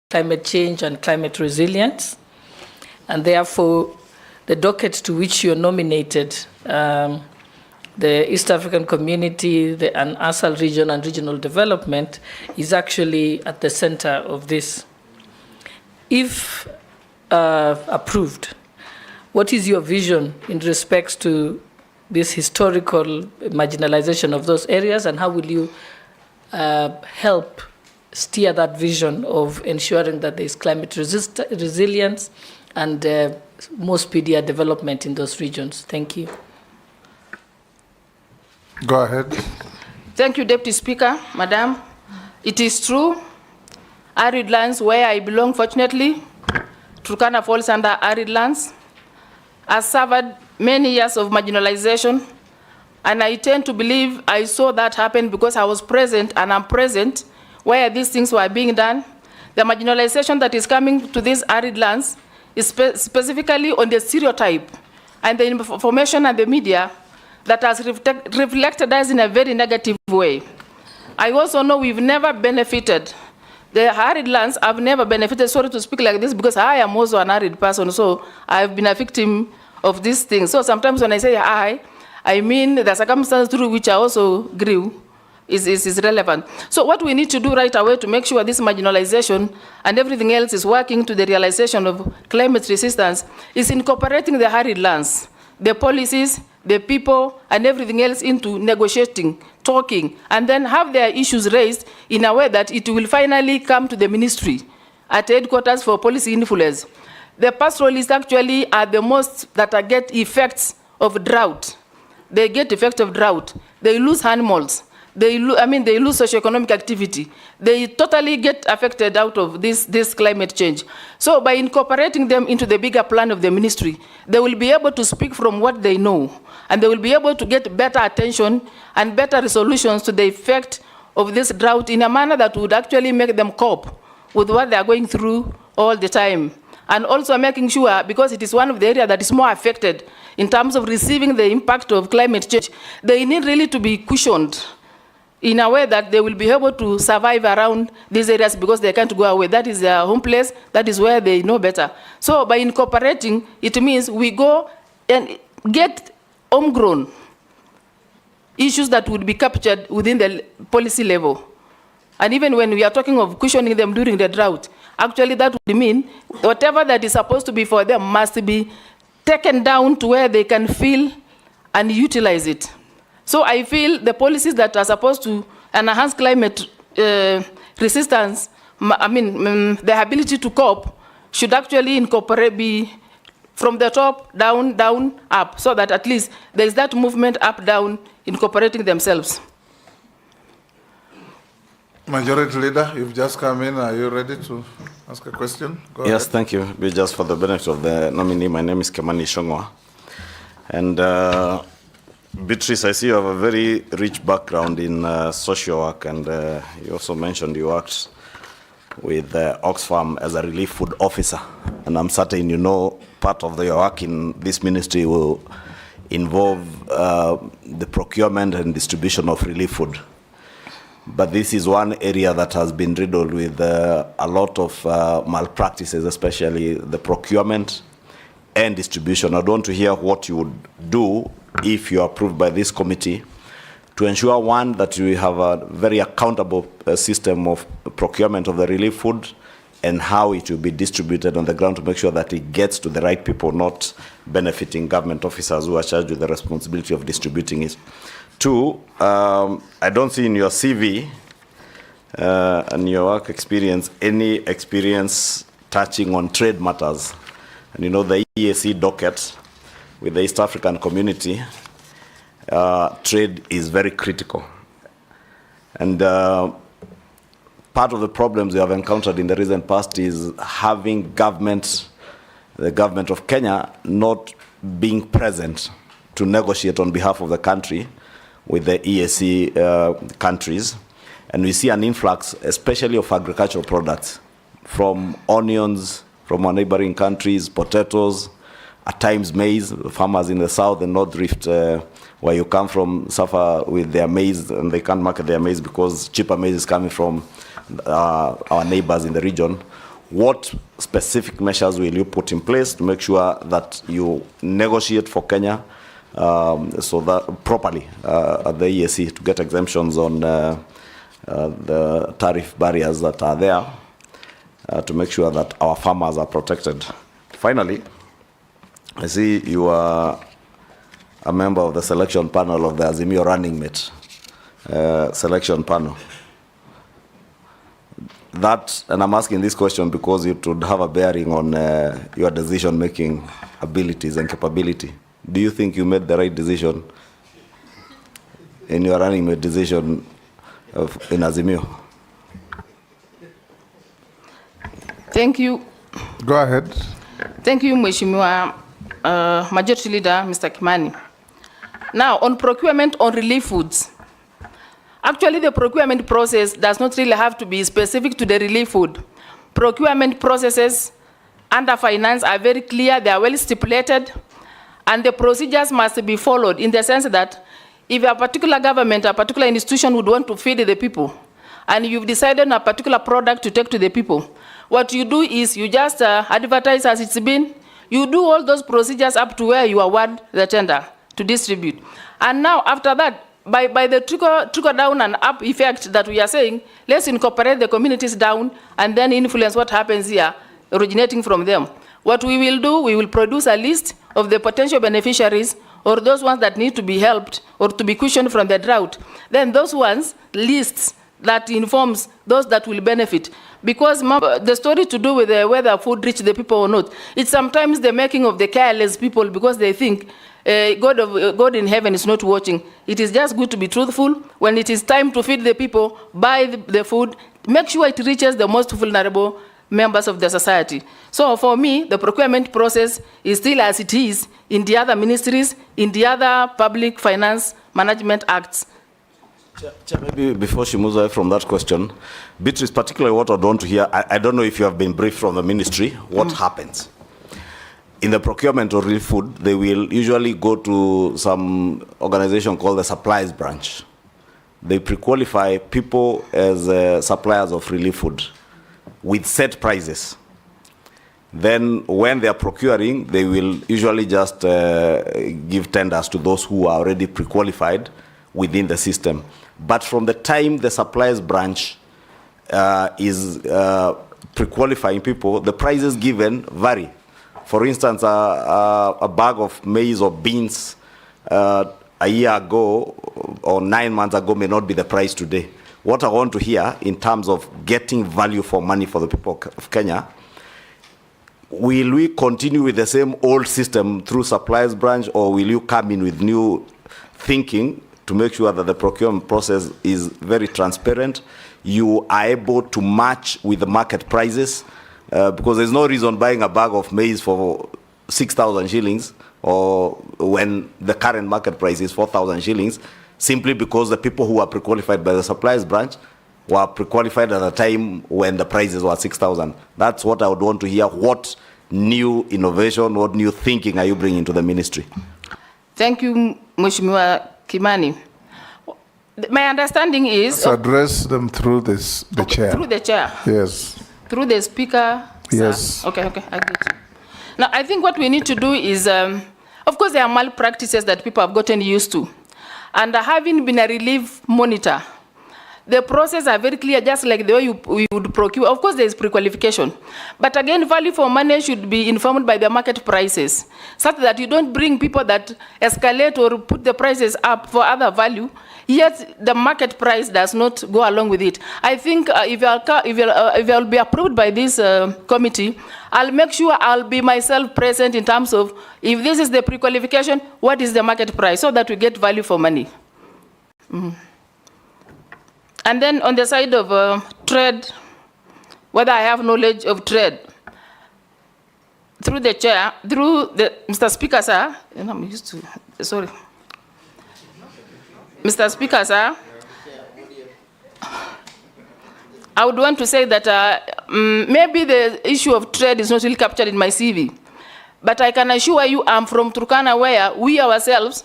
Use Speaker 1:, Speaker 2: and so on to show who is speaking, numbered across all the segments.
Speaker 1: climate change and climate resilience. And therefore, the docket to which you're nominated, the East African Community, the ASAL region and regional development, is actually at the center of this. If approved, what is your vision in respect to this historical marginalization of those areas, and how will you help steer that vision of ensuring that there is climate resilience and more speedier development in those regions? Thank you.
Speaker 2: Go ahead.
Speaker 3: Thank you, Deputy Speaker. Madam, it is true, arid lands where I belong, fortunately, Turkana falls under arid lands, has suffered many years of marginalization, and I tend to believe I saw that happen because I was present and I'm present where these things were being done. The marginalization that is coming to these arid lands is specifically on the stereotype and the information and the media that has reflected us in a very negative way. I also know we've never benefited. The arid lands have never benefited. Sorry to speak like this because I am also an arid person, so I've been a victim of these things. So sometimes when I say I mean the circumstances through which I also grew is relevant. So what we need to do right away to make sure this marginalization and everything else is working to the realization of climate resistance is incorporating the arid lands, the policies, the people, and everything else into negotiating, talking, and then have their issues raised in a way that it will finally come to the ministry at headquarters for policy influence. The pastoralists actually are the most that get effects of drought. They get effects of drought. They lose animals. They lose socioeconomic activity. They totally get affected out of this climate change. So by incorporating them into the bigger plan of the ministry, they will be able to speak from what they know, and they will be able to get better attention and better resolutions to the effect of this drought in a manner that would actually make them cope with what they are going through all the time. And also making sure, because it is one of the areas that is more affected in terms of receiving the impact of climate change, they need really to be cushioned in a way that they will be able to survive around these areas because they can't go away. That is their home place. That is where they know better. So by incorporating, it means we go and get homegrown issues that would be captured within the policy level. And even when we are talking of cushioning them during the drought, actually that would mean whatever that is supposed to be for them must be taken down to where they can feel and utilize it. So I feel the policies that are supposed to enhance climate resistance, the ability to cope, should actually incorporate, be from the top, down, down, up, so that at least there is that movement up, down, incorporating themselves.
Speaker 2: Majority Leader, you've just come in. Are you ready to ask a question? Go
Speaker 4: yes,
Speaker 2: ahead.
Speaker 4: Thank you. Just for the benefit of the nominee, my name is Kemani Shongwa. And Beatrice, I see you have a very rich background in social work, and you also mentioned you worked with Oxfam as a relief food officer. And I'm certain you know part of your work in this ministry will involve the procurement and distribution of relief food. But this is one area that has been riddled with a lot of malpractices, especially the procurement and distribution. I want to hear what you would do if you are approved by this committee to ensure, one, that we have a very accountable system of procurement of the relief food and how it will be distributed on the ground to make sure that it gets to the right people, not benefiting government officers who are charged with the responsibility of distributing it. Two, I don't see in your CV and your work experience any experience touching on trade matters. And you know the EAC docket with the East African community, trade is very critical. And part of the problems we have encountered in the recent past is having the government of Kenya not being present to negotiate on behalf of the country with the EAC countries. And we see an influx, especially of agricultural products, from onions, from our neighboring countries, potatoes, at times maize. Farmers in the south and North Rift, where you come from, suffer with their maize, and they can't market their maize because cheaper maize is coming from our neighbors in the region what specific measures will you put in place to make sure that you negotiate for Kenya so that properly at the EAC to get exemptions on the tariff barriers that are there to make sure that our farmers are protected. Finally, I see you are a member of the selection panel of the Azimio running mate selection panel. That, and I'm asking this question because it would have a bearing on your decision-making abilities and capability. Do you think you made the right decision in your running mate decision in Azimio?
Speaker 3: Thank you.
Speaker 2: Go ahead.
Speaker 3: Thank you, Mheshimiwa Majority Leader, Mr. Kimani. Now, on procurement on relief foods. Actually, the procurement process does not really have to be specific to the relief food. Procurement processes under finance are very clear, they are well stipulated, and the procedures must be followed in the sense that if a particular government, a particular institution would want to feed the people, and you've decided on a particular product to take to the people, what you do is you just advertise as it's been, you do all those procedures up to where you award the tender to distribute. And now, after that, by the trickle down and up effect that we are saying, let's incorporate the communities down and then influence what happens here, originating from them. What we will do, we will produce a list of the potential beneficiaries or those ones that need to be helped or to be cushioned from the drought. Then those ones, lists that informs those that will benefit. Because the story to do with whether food reach the people or not, it's sometimes the making of the careless people because they think God in heaven is not watching. It is just good to be truthful. When it is time to feed the people, buy the food, make sure it reaches the most vulnerable members of the society. So for me, the procurement process is still as it is in the other ministries, in the other public finance management acts.
Speaker 4: Chair, maybe before she moves away from that question, Beatrice, particularly what I'd want to hear, I don't know if you have been briefed from the ministry, what happens? In the procurement of relief food, they will usually go to some organization called the supplies branch. They pre-qualify people as suppliers of relief food with set prices. Then when they are procuring, they will usually just give tenders to those who are already pre-qualified within the system. But from the time the supplies branch is pre-qualifying people, the prices given vary. For instance, a bag of maize or beans a year ago or 9 months ago may not be the price today. What I want to hear in terms of getting value for money for the people of Kenya, will we continue with the same old system through supplies branch, or will you come in with new thinking to make sure that the procurement process is very transparent, you are able to match with the market prices? Because there's no reason buying a bag of maize for 6,000 shillings or when the current market price is 4,000 shillings, simply because the people who are pre-qualified by the supplies branch were pre-qualified at a time when the prices were 6,000. That's what I would want to hear. What new innovation, what new thinking are you bringing to the ministry?
Speaker 3: Thank you, Mheshimiwa Kimani. My understanding is...
Speaker 2: Let's address them through the chair.
Speaker 3: Through the chair?
Speaker 2: Yes.
Speaker 3: Through the speaker?
Speaker 2: Yes.
Speaker 3: Sir. Okay, I get you. Now, I think what we need to do is, of course, there are malpractices that people have gotten used to. And having been a relief monitor, the process are very clear, just like the way you would procure. Of course, there is pre-qualification. But again, value for money should be informed by the market prices, such that you don't bring people that escalate or put the prices up for other value, yet the market price does not go along with it. I think if I'll be approved by this committee, I'll make sure I'll be myself present in terms of, if this is the pre-qualification, what is the market price, so that we get value for money. Mm-hmm. And then on the side of trade, whether I have knowledge of trade, through the chair, through the, Mr. Speaker, sir, and I'm used to, sorry. Mr. Speaker, sir, I would want to say that maybe the issue of trade is not really captured in my CV, but I can assure you I'm from Turkana, where we ourselves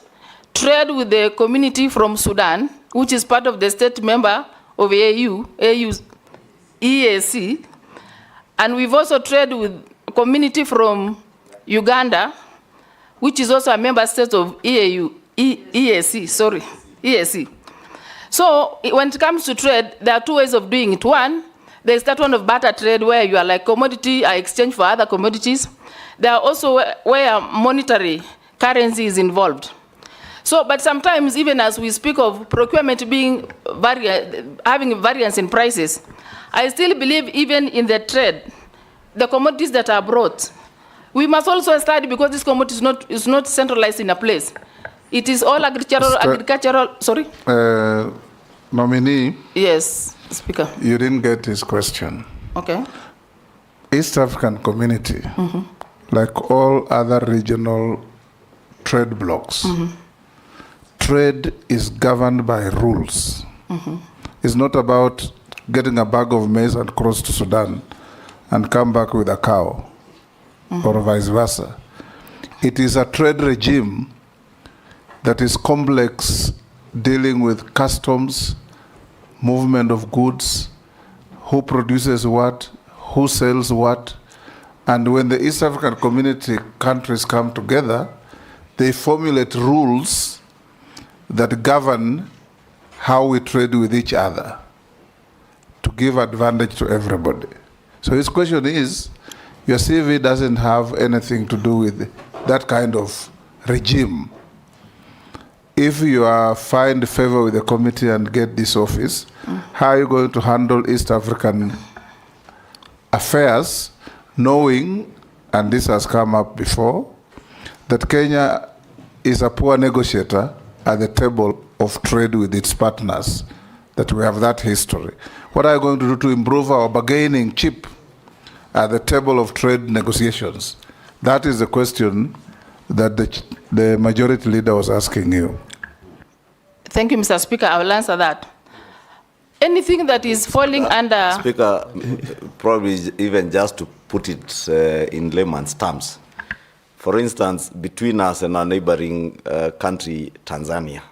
Speaker 3: trade with the community from Sudan, which is part of the state member of EAC. And we've also traded with a community from Uganda, which is also a member state of EAC. So when it comes to trade, there are two ways of doing it. One, there's that one of barter trade where you are like commodity are exchanged for other commodities. There are also where monetary currency is involved. So, but sometimes even as we speak of procurement being having variance in prices, I still believe even in the trade, the commodities that are brought, we must also study because this commodity is not centralized in a place. It is all agricultural, sorry?
Speaker 2: Nominee.
Speaker 3: Yes, Speaker.
Speaker 2: You didn't get his question.
Speaker 3: Okay.
Speaker 2: East African community, like all other regional trade blocs, trade is governed by rules. It's not about getting a bag of maize and cross to Sudan and come back with a cow, or vice versa. It is a trade regime that is complex, dealing with customs, movement of goods, who produces what, who sells what. And when the East African community countries come together, they formulate rules that govern how we trade with each other to give advantage to everybody. So his question is, your CV doesn't have anything to do with that kind of regime. If you are find favor with the committee and get this office, how are you going to handle East African affairs, knowing, and this has come up before, that Kenya is a poor negotiator at the table of trade with its partners, that we have that history. What are you going to do to improve our bargaining chip at the table of trade negotiations? That is the question that the majority leader was asking you.
Speaker 3: Thank you, Mr. Speaker. I will answer that. Anything that is falling under...
Speaker 4: Speaker, probably even just to put it in layman's terms. For instance, between us and our neighboring country, Tanzania,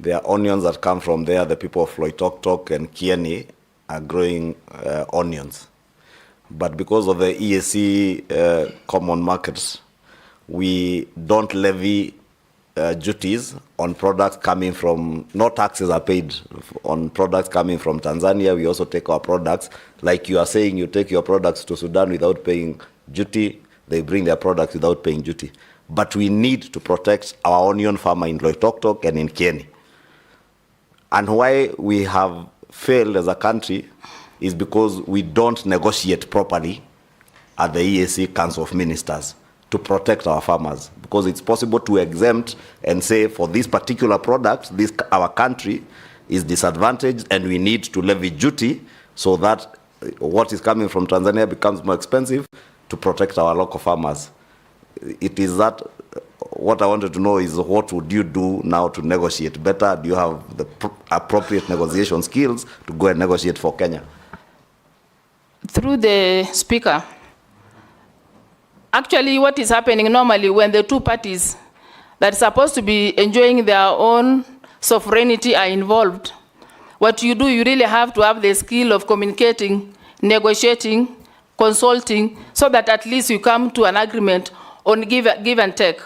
Speaker 4: there are onions that come from there. The people of Loitoktok and Kieni are growing onions. But because of the EAC common markets, we don't levy duties on products coming from, no taxes are paid on products coming from Tanzania. We also take our products, like you are saying, you take your products to Sudan without paying duty. They bring their products without paying duty. But we need to protect our onion farmer in Loitoktok and in Kieni. And why we have failed as a country is because we don't negotiate properly at the EAC Council of Ministers to protect our farmers. Because it's possible to exempt and say, for this particular product, our country is disadvantaged and we need to levy duty so that what is coming from Tanzania becomes more expensive to protect our local farmers. It is that, what I wanted to know is, what would you do now to negotiate better? Do you have the appropriate negotiation skills to go and negotiate for Kenya?
Speaker 3: Through the Speaker, actually what is happening normally when the two parties that are supposed to be enjoying their own sovereignty are involved, what you do, you really have to have the skill of communicating, negotiating, consulting, so that at least you come to an agreement on give and take.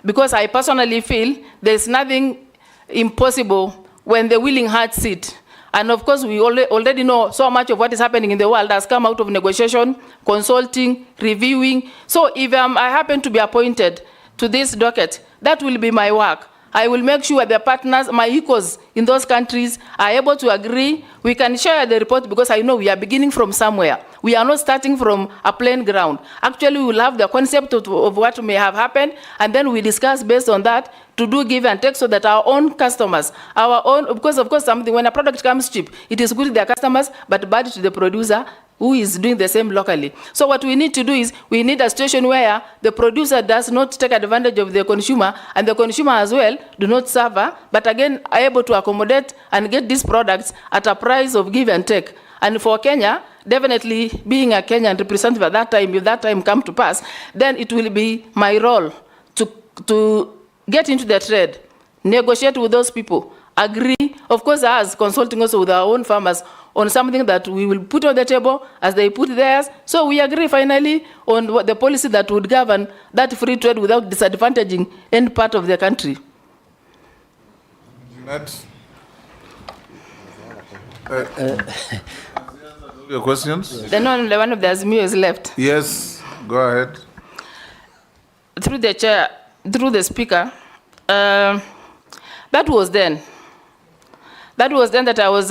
Speaker 3: Because I personally feel there's nothing impossible when the willing hearts sit. And of course, we already know so much of what is happening in the world has come out of negotiation, consulting, reviewing. So if I happen to be appointed to this docket, that will be my work. I will make sure the partners, my equals in those countries, are able to agree. We can share the report because I know we are beginning from somewhere. We are not starting from a plain ground. Actually, we will have the concept of what may have happened, and then we discuss based on that to do give and take so that our own customers, our own, because of course when a product comes cheap, it is good to their customers, but bad to the producer who is doing the same locally. So what we need to do is, we need a situation where the producer does not take advantage of the consumer, and the consumer as well do not suffer, but again are able to accommodate and get these products at a price of give and take. And for Kenya, definitely being a Kenyan representative at that time, if that time come to pass, then it will be my role to get into the trade, negotiate with those people, agree, of course, us consulting also with our own farmers on something that we will put on the table as they put theirs. So we agree finally on what the policy that would govern that free trade without disadvantaging any part of the country.
Speaker 2: Your questions?
Speaker 3: The one of the Azimio is left.
Speaker 2: Yes, go ahead.
Speaker 3: Through the chair, through the speaker, that was then. That was then that I was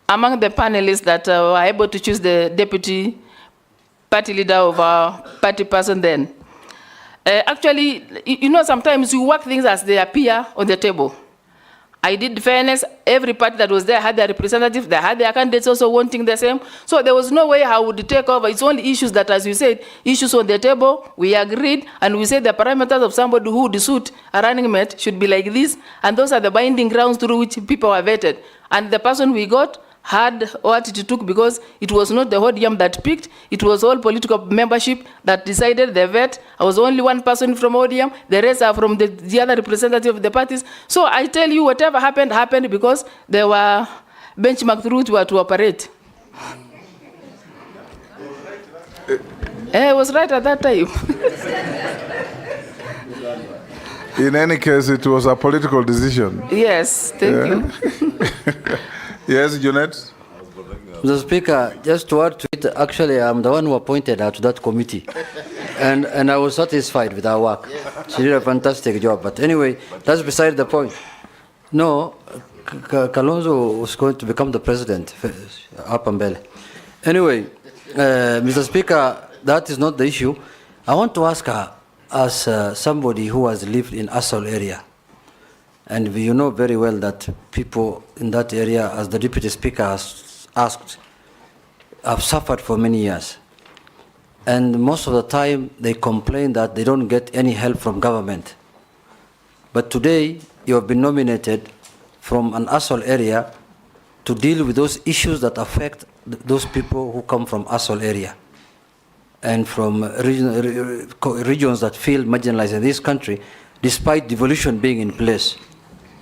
Speaker 3: among the panelists that were able to choose the deputy party leader of our party person then. Actually, you know, sometimes you work things as they appear on the table. I did fairness. Every party that was there had their representative. They had their candidates also wanting the same. So there was no way I would take over. It's only issues that, as you said, issues on the table. We agreed, and we said the parameters of somebody who would suit a running mate should be like this, and those are the binding grounds through which people are vetted. And the person we got had what it took, because it was not the Odium that picked, it was all political membership that decided the vet. I was only one person from Odium, the rest are from the other representative of the parties. So I tell you, whatever happened, happened because there were benchmark through to operate. I was right at that time.
Speaker 2: In any case, it was a political decision.
Speaker 3: Yes, thank you.
Speaker 2: Yes, Junet?
Speaker 5: Mr. Speaker, just to add to it, actually, I'm the one who appointed her to that committee. And I was satisfied with her work. She did a fantastic job. But anyway, that's beside the point. No, Kalonzo was going to become the president, up and belly. Anyway, Mr. Speaker, that is not the issue. I want to ask her, as somebody who has lived in Asol area, and you know very well that people in that area, as the Deputy Speaker has asked, have suffered for many years. And most of the time, they complain that they don't get any help from government. But today, you have been nominated from an Asol area to deal with those issues that affect those people who come from Asol area and from regions that feel marginalized in this country, despite devolution being in place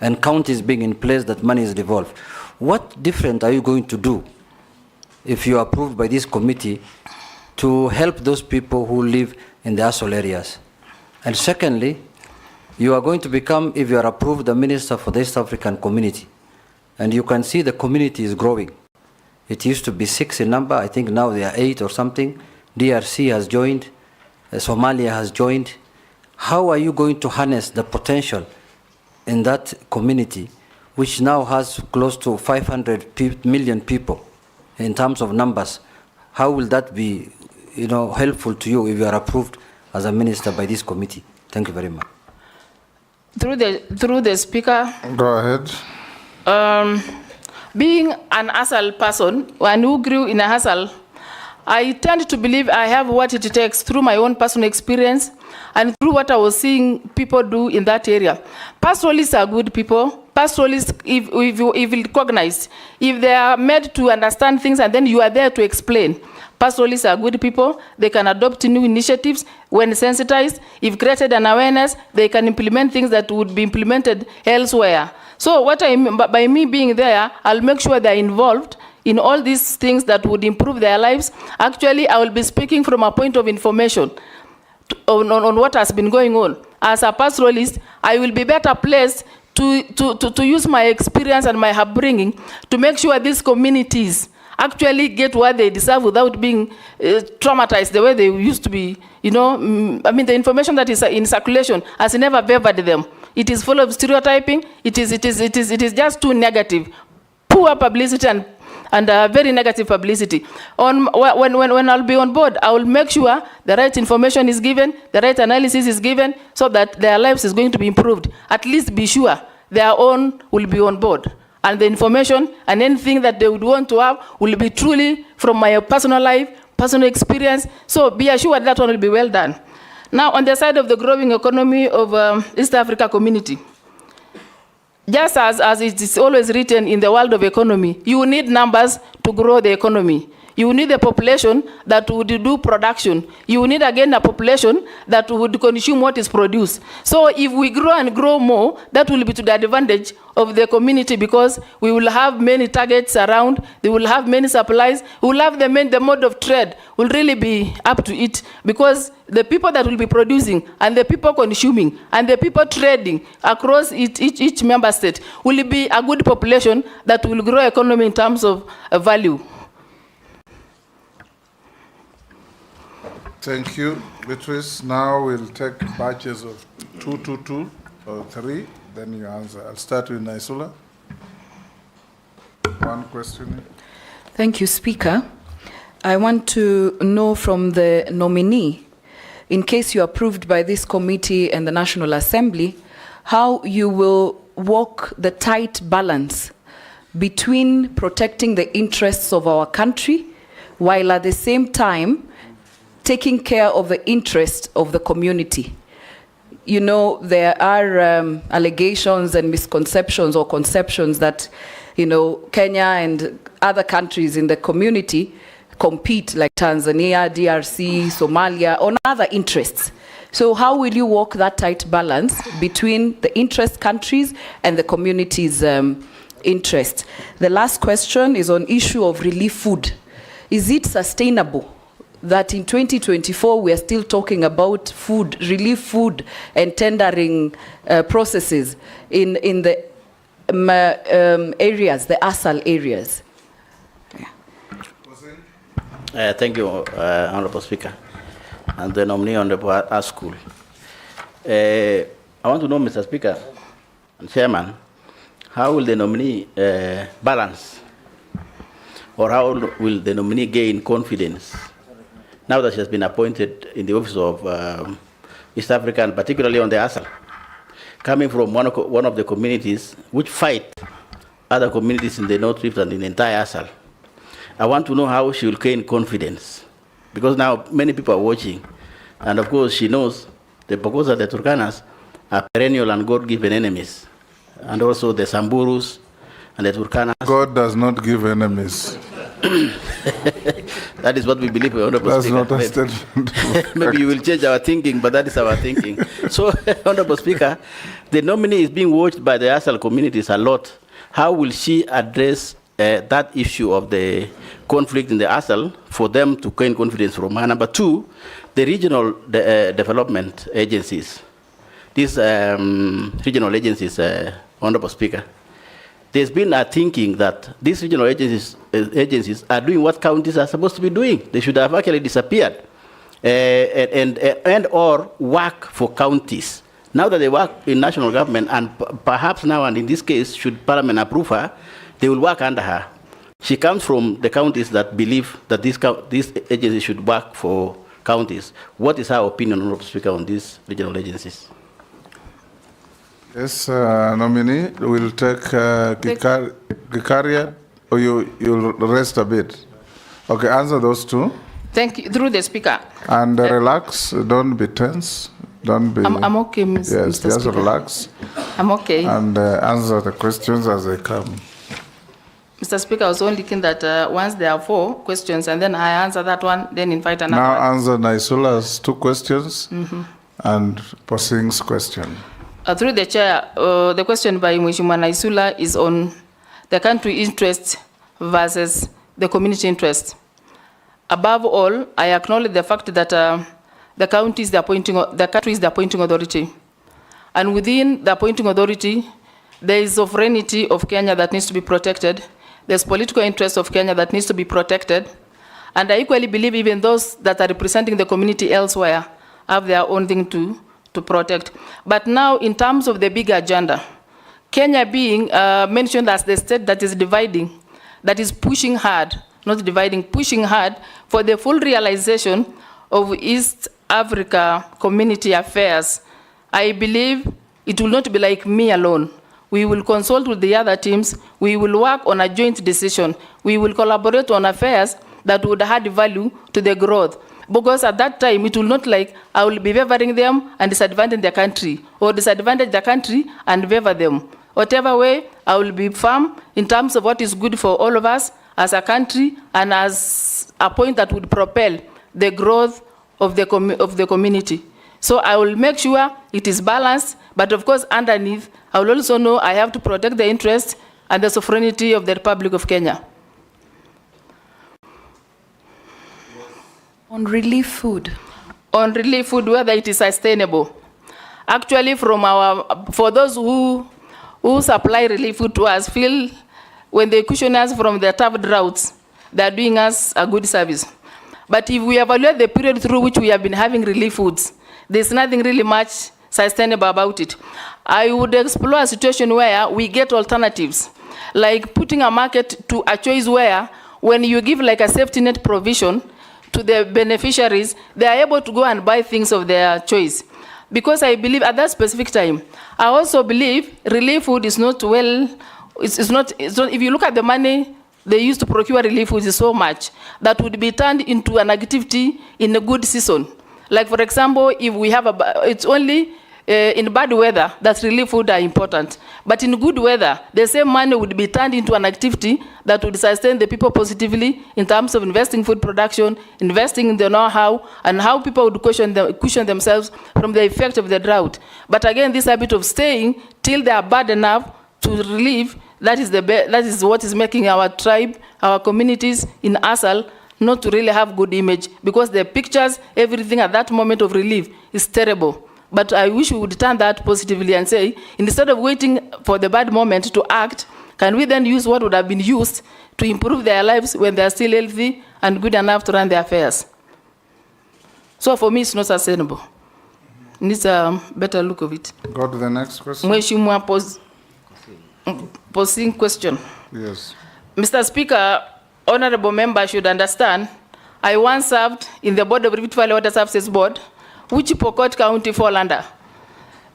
Speaker 5: and counties being in place that money is devolved. What different are you going to do if you are approved by this committee to help those people who live in the Asol areas? And secondly, you are going to become, if you are approved, the Minister for the East African Community. And you can see the community is growing. It used to be 6 in number. I think now they are 8 or something. DRC has joined. Somalia has joined. How are you going to harness the potential in that community, which now has close to 500 million people in terms of numbers? How will that be, helpful to you if you are approved as a minister by this committee? Thank you very much.
Speaker 3: Through the speaker.
Speaker 2: Go ahead.
Speaker 3: Being an Asal person, one who grew in a Asal, I tend to believe I have what it takes through my own personal experience and through what I was seeing people do in that area. Pastoralists are good people. Pastoralists, if recognized, if they are made to understand things and then you are there to explain. Pastoralists are good people. They can adopt new initiatives when sensitized. If created an awareness, they can implement things that would be implemented elsewhere. So what I mean by me being there, I'll make sure they're involved in all these things that would improve their lives. Actually, I will be speaking from a point of information on what has been going on. As a pastoralist, I will be better placed to use my experience and my upbringing to make sure these communities actually get what they deserve without being traumatized the way they used to be. The information that is in circulation has never favored them. It is full of stereotyping. It is just too negative, poor publicity and very negative publicity. When I'll be on board, I will make sure the right information is given, the right analysis is given, so that their lives is going to be improved. At least be sure their own will be on board. And the information and anything that they would want to have will be truly from my personal life, personal experience. So be assured that one will be well done. Now, on the side of the growing economy of East Africa community, just as it is always written in the world of economy, you need numbers to grow the economy. You need a population that would do production. You need again a population that would consume what is produced. So if we grow and grow more, that will be to the advantage of the community, because we will have many targets around, they will have many supplies, we will have the mode of trade will really be up to it, because the people that will be producing and the people consuming and the people trading across each member state will be a good population that will grow economy in terms of value.
Speaker 2: Thank you, Beatrice. Now we'll take batches of 2, 2, 2, or 3, then you answer. I'll start with Naisula. One question.
Speaker 6: Thank you, Speaker. I want to know from the nominee, in case you're approved by this committee and the National Assembly, how you will walk the tight balance between protecting the interests of our country while at the same time taking care of the interest of the community. You know, there are allegations and misconceptions or conceptions that, you know, Kenya and other countries in the community compete, like Tanzania, DRC, Somalia, on other interests. So how will you walk that tight balance between the interest countries and the community's interest? The last question is on issue of relief food. Is it sustainable that in 2024 we are still talking about food, relief food and tendering processes in the areas, the ASAL areas?
Speaker 7: Thank you, Honorable Speaker, and the nominee Honorable Askul. I want to know, Mr. Speaker and Chairman, how will the nominee balance, or how will the nominee gain confidence now that she has been appointed in the office of East Africa, and particularly on the ASAL, coming from one of the communities which fight other communities in the North Rift and in the entire ASAL? I want to know how she will gain confidence, because now many people are watching, and of course she knows the Pokos and the Turkanas are perennial and God-given enemies, and also the Samburus and the Turkanas.
Speaker 2: God does not give enemies.
Speaker 7: That is what we believe, Honorable
Speaker 2: That's
Speaker 7: Speaker.
Speaker 2: not a statement.
Speaker 7: Maybe you will change our thinking, but that is our thinking. So, Honorable Speaker, the nominee is being watched by the ASAL communities a lot. How will she address that issue of the conflict in the ASAL for them to gain confidence from her? Number two, the regional development agencies. These regional agencies, Honorable Speaker, there's been a thinking that these regional agencies are doing what counties are supposed to be doing. They should have actually disappeared and or work for counties. Now that they work in national government, and perhaps now, and in this case, should Parliament approve her, they will work under her. She comes from the counties that believe that these agencies should work for counties. What is her opinion, Honorable Speaker, on these regional agencies?
Speaker 2: Yes, nominee, we'll take Gikaria, or you'll rest a bit. Okay, answer those two.
Speaker 3: Thank you. Through the Speaker.
Speaker 2: And relax, don't be tense. Don't be...
Speaker 3: I'm okay, Mr.
Speaker 2: Yes,
Speaker 3: Speaker.
Speaker 2: just relax.
Speaker 3: I'm okay.
Speaker 2: And answer the questions as they come.
Speaker 3: Mr. Speaker, I was only thinking that once there are 4 questions and then I answer that one, then invite another
Speaker 2: Now
Speaker 3: one.
Speaker 2: answer Naisula's 2 questions and Posing's question.
Speaker 3: Through the chair, the question by Mheshimiwa Naisula is on the country interest versus the community interest. Above all, I acknowledge the fact that the country is the appointing authority. And within the appointing authority, there is sovereignty of Kenya that needs to be protected. There's political interest of Kenya that needs to be protected. And I equally believe even those that are representing the community elsewhere have their own thing to protect. But now, in terms of the big agenda, Kenya being mentioned as the state that is dividing, that is pushing hard, not dividing, pushing hard for the full realization of East Africa community affairs, I believe it will not be like me alone. We will consult with the other teams. We will work on a joint decision. We will collaborate on affairs that would add value to the growth. Because at that time, it will not like I will be favoring them and disadvantaging the country, or disadvantage the country and favor them. Whatever way, I will be firm in terms of what is good for all of us as a country and as a point that would propel the growth of the community. So I will make sure it is balanced, but of course underneath, I will also know I have to protect the interests and the sovereignty of the Republic of Kenya.
Speaker 6: On relief food.
Speaker 3: On relief food, whether it is sustainable. Actually, for those who supply relief food to us, feel when they cushion us from the tough droughts, they are doing us a good service. But if we evaluate the period through which we have been having relief foods, there's nothing really much sustainable about it. I would explore a situation where we get alternatives, like putting a market to a choice where when you give like a safety net provision to the beneficiaries, they are able to go and buy things of their choice. Because I believe at that specific time, I also believe relief food is not well, it's not, if you look at the money they used to procure relief food is so much that would be turned into an activity in a good season. Like for example, if we have it's only in bad weather that relief food are important. But in good weather, the same money would be turned into an activity that would sustain the people positively in terms of investing food production, investing in the know-how, and how people would cushion themselves from the effect of the drought. But again, this habit of staying till they are bad enough to relieve, that is what is making our tribe, our communities in Asal not to really have good image, because the pictures, everything at that moment of relief is terrible. But I wish we would turn that positively and say, instead of waiting for the bad moment to act, can we then use what would have been used to improve their lives when they are still healthy and good enough to run their affairs? So for me, it's not sustainable. It needs a better look of it.
Speaker 2: Go to the next question.
Speaker 3: Mheshimiwa posing question.
Speaker 2: Yes.
Speaker 3: Mr. Speaker, honorable member should understand, I once served in the board of Rift Valley Water Services Board, which Pokot County fall under.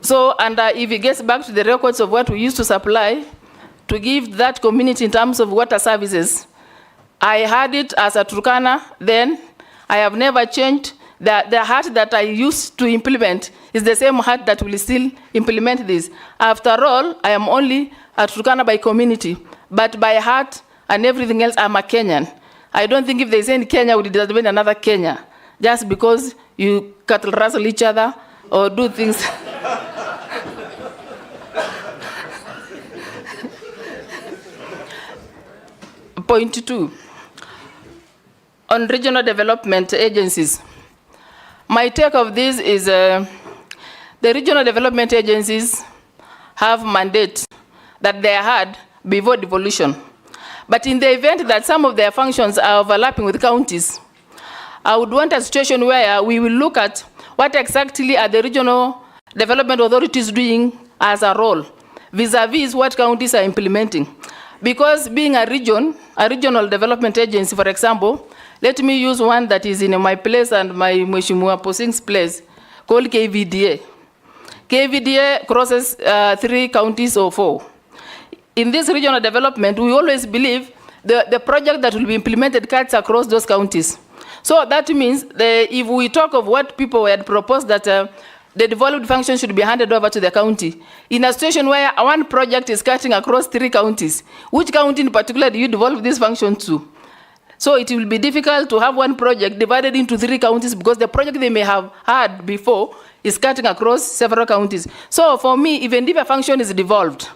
Speaker 3: So, if it gets back to the records of what we used to supply to give that community in terms of water services, I had it as a Turkana then. I have never changed. The heart that I used to implement is the same heart that will still implement this. After all, I am only a Turkana by community, but by heart and everything else, I'm a Kenyan. I don't think if there's any Kenya, would deserve another Kenya, just because you cattle rustle each other or do things. Point 2, on regional development agencies. My take of this is the regional development agencies have mandate that they had before devolution. But in the event that some of their functions are overlapping with counties, I would want a situation where we will look at what exactly are the regional development authorities doing as a role, vis-a-vis what counties are implementing. Because being a regional development agency, for example, let me use one that is in my place and my Mheshimiwa Posing's place, called KVDA. KVDA crosses 3 counties or 4. In this regional development, we always believe the project that will be implemented cuts across those counties. So that means if we talk of what people had proposed that the devolved function should be handed over to the county, in a situation where one project is cutting across 3 counties, which county in particular do you devolve this function to? So it will be difficult to have one project divided into 3 counties because the project they may have had before is cutting across several counties. So for me, even if a function is devolved,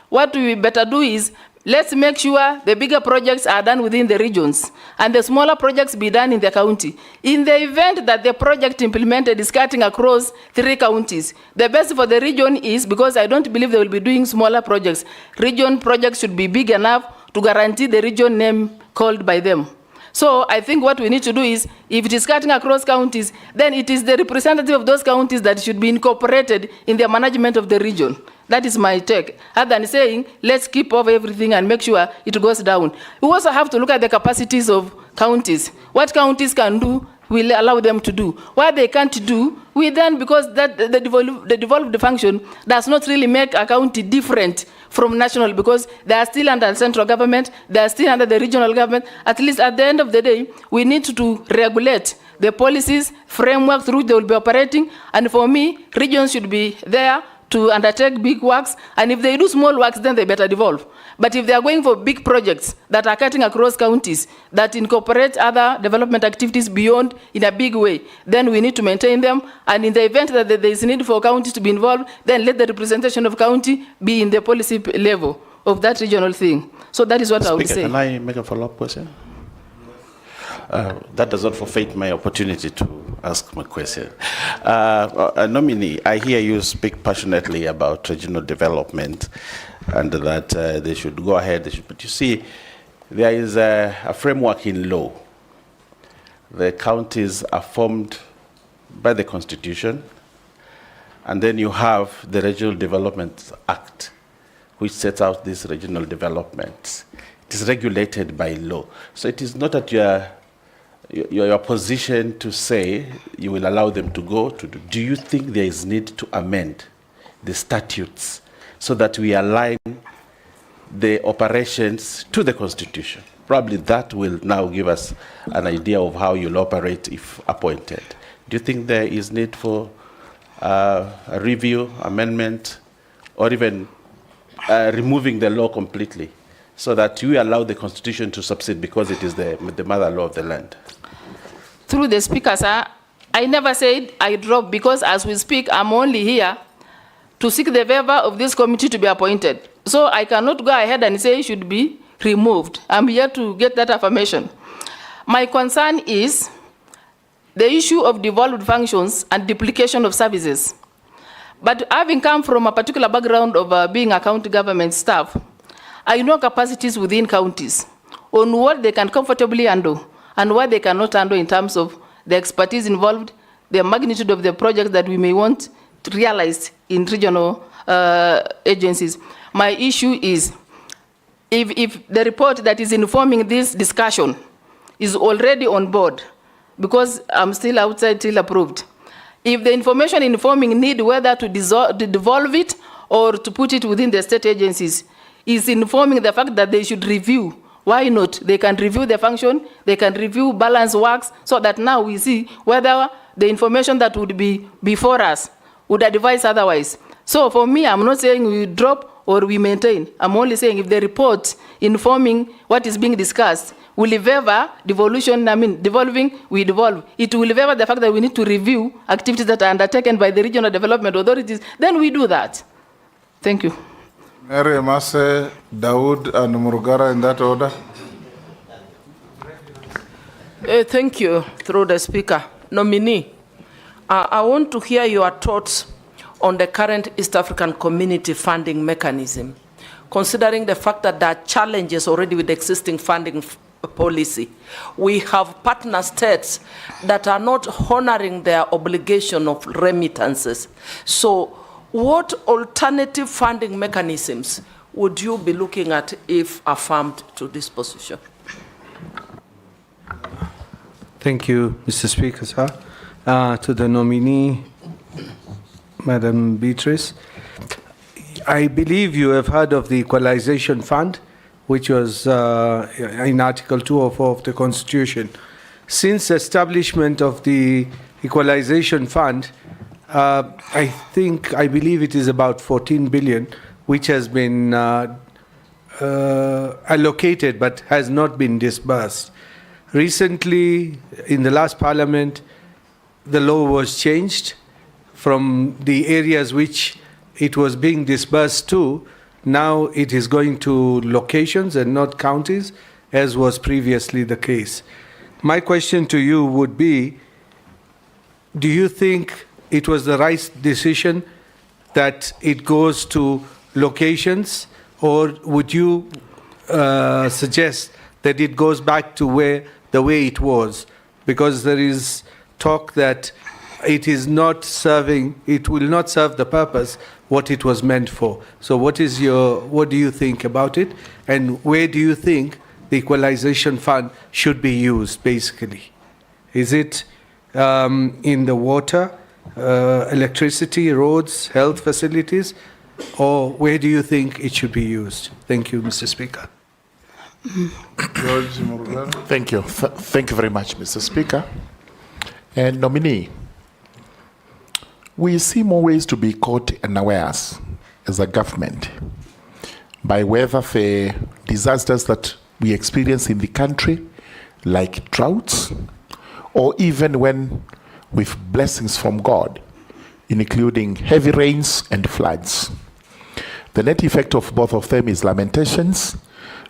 Speaker 3: what we better do is, let's make sure the bigger projects are done within the regions and the smaller projects be done in the county. In the event that the project implemented is cutting across 3 counties, the best for the region is, because I don't believe they will be doing smaller projects, region projects should be big enough to guarantee the region name called by them. So I think what we need to do is, if it is cutting across counties, then it is the representative of those counties that should be incorporated in the management of the region. That is my take. Other than saying, let's keep over everything and make sure it goes down. We also have to look at the capacities of counties. What counties can do, we'll allow them to do. What they can't do, we then, because the devolved function does not really make a county different from national, because they are still under the central government, they are still under the regional government. At least at the end of the day, we need to regulate the policies, framework through which they will be operating. And for me, regions should be there to undertake big works, and if they do small works, then they better devolve. But if they are going for big projects that are cutting across counties, that incorporate other development activities beyond in a big way, then we need to maintain them. And in the event that there is need for counties to be involved, then let the representation of county be in the policy level of that regional thing. So that is what I would say.
Speaker 7: Can I make a follow-up question? That does not forfeit my opportunity to ask my question. Nominee, I hear you speak passionately about regional development and that they should go ahead. But you see, there is a framework in law. The counties are formed by the Constitution, and then you have the Regional Development Act, which sets out these regional developments. It is regulated by law. So it is not at your position to say you will allow them to go to do you think there is need to amend the statutes so that we align the operations to the Constitution? Probably that will now give us an idea of how you'll operate if appointed. Do you think there is need for a review, amendment, or even removing the law completely so that you allow the Constitution to succeed because it is the mother law of the land?
Speaker 3: Through the speaker, sir, I never said I drop, because as we speak, I'm only here to seek the favor of this committee to be appointed. So I cannot go ahead and say it should be removed. I'm here to get that affirmation. My concern is the issue of devolved functions and duplication of services. But having come from a particular background of being a county government staff, I know capacities within counties on what they can comfortably handle and what they cannot handle in terms of the expertise involved, the magnitude of the project that we may want to realize in regional agencies. My issue is, if the report that is informing this discussion is already on board, because I'm still outside till approved, if the information informing need whether to devolve it or to put it within the state agencies is informing the fact that they should review, why not? They can review the function, they can review balance works, so that now we see whether the information that would be before us would advise otherwise. So for me, I'm not saying we drop or we maintain. I'm only saying if the report informing what is being discussed will favor devolving, we devolve. It will favor the fact that we need to review activities that are undertaken by the regional development authorities, then we do that. Thank you.
Speaker 2: Mary Mase, Dawood, and Murugara in that order.
Speaker 1: Thank you, through the speaker. Nominee, I want to hear your thoughts on the current East African Community funding mechanism, considering the fact that there are challenges already with the existing funding policy. We have partner states that are not honoring their obligation of remittances. So what alternative funding mechanisms would you be looking at if affirmed to this position?
Speaker 8: Thank you, Mr. Speaker, sir. To the nominee, Madam Beatrice, I believe you have heard of the Equalization Fund, which was in Article 204 of the Constitution. Since establishment of the Equalization Fund, I believe it is about 14 billion, which has been allocated but has not been disbursed. Recently, in the last parliament, the law was changed from the areas which it was being disbursed to. Now it is going to locations and not counties, as was previously the case. My question to you would be, do you think it was the right decision that it goes to locations, or would you suggest that it goes back to the way it was? Because there is talk that it will not serve the purpose what it was meant for. So what do you think about it? And where do you think the Equalization Fund should be used, basically? Is it in the water, electricity, roads, health facilities, or where do you think it should be used? Thank you, Mr. Speaker.
Speaker 9: Thank you. Thank you very much, Mr. Speaker. And nominee, We see more ways to be caught unawares as a government by whether the disasters that we experience in the country, like droughts, or even when with blessings from God, including heavy rains and floods. The net effect of both of them is lamentations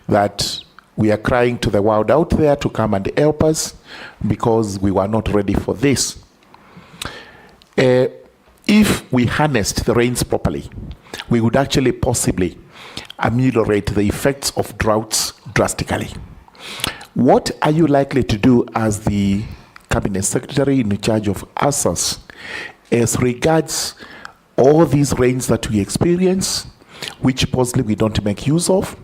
Speaker 9: that we are crying to the world out there to come and help us because we were not ready for this. If we harnessed the rains properly, we would actually possibly ameliorate the effects of droughts drastically. What are you likely to do as the Cabinet Secretary in charge of ASAS as regards all these rains that we experience, which possibly we don't make use of,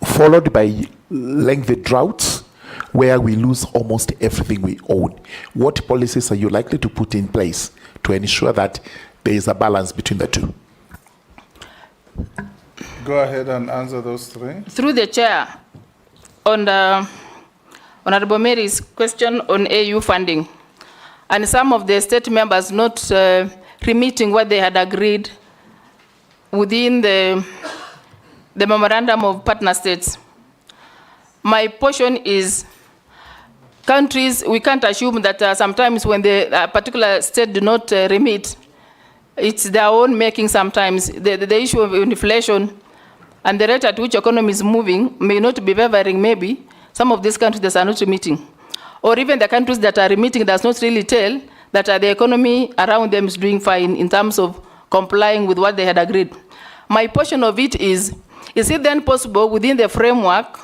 Speaker 9: followed by lengthy droughts where we lose almost everything we own? What policies are you likely to put in place to ensure that there is a balance between the two?
Speaker 2: Go ahead and answer those three.
Speaker 3: Through the chair, on the Honorable Mary's question on AU funding, and some of the state members not remitting what they had agreed within the memorandum of partner states. My portion is countries, we can't assume that sometimes when the particular state do not remit, it's their own making sometimes. The issue of inflation and the rate at which economy is moving may not be favoring maybe some of these countries that are not remitting. Or even the countries that are remitting does not really tell that the economy around them is doing fine in terms of complying with what they had agreed. My portion of it is it then possible within the framework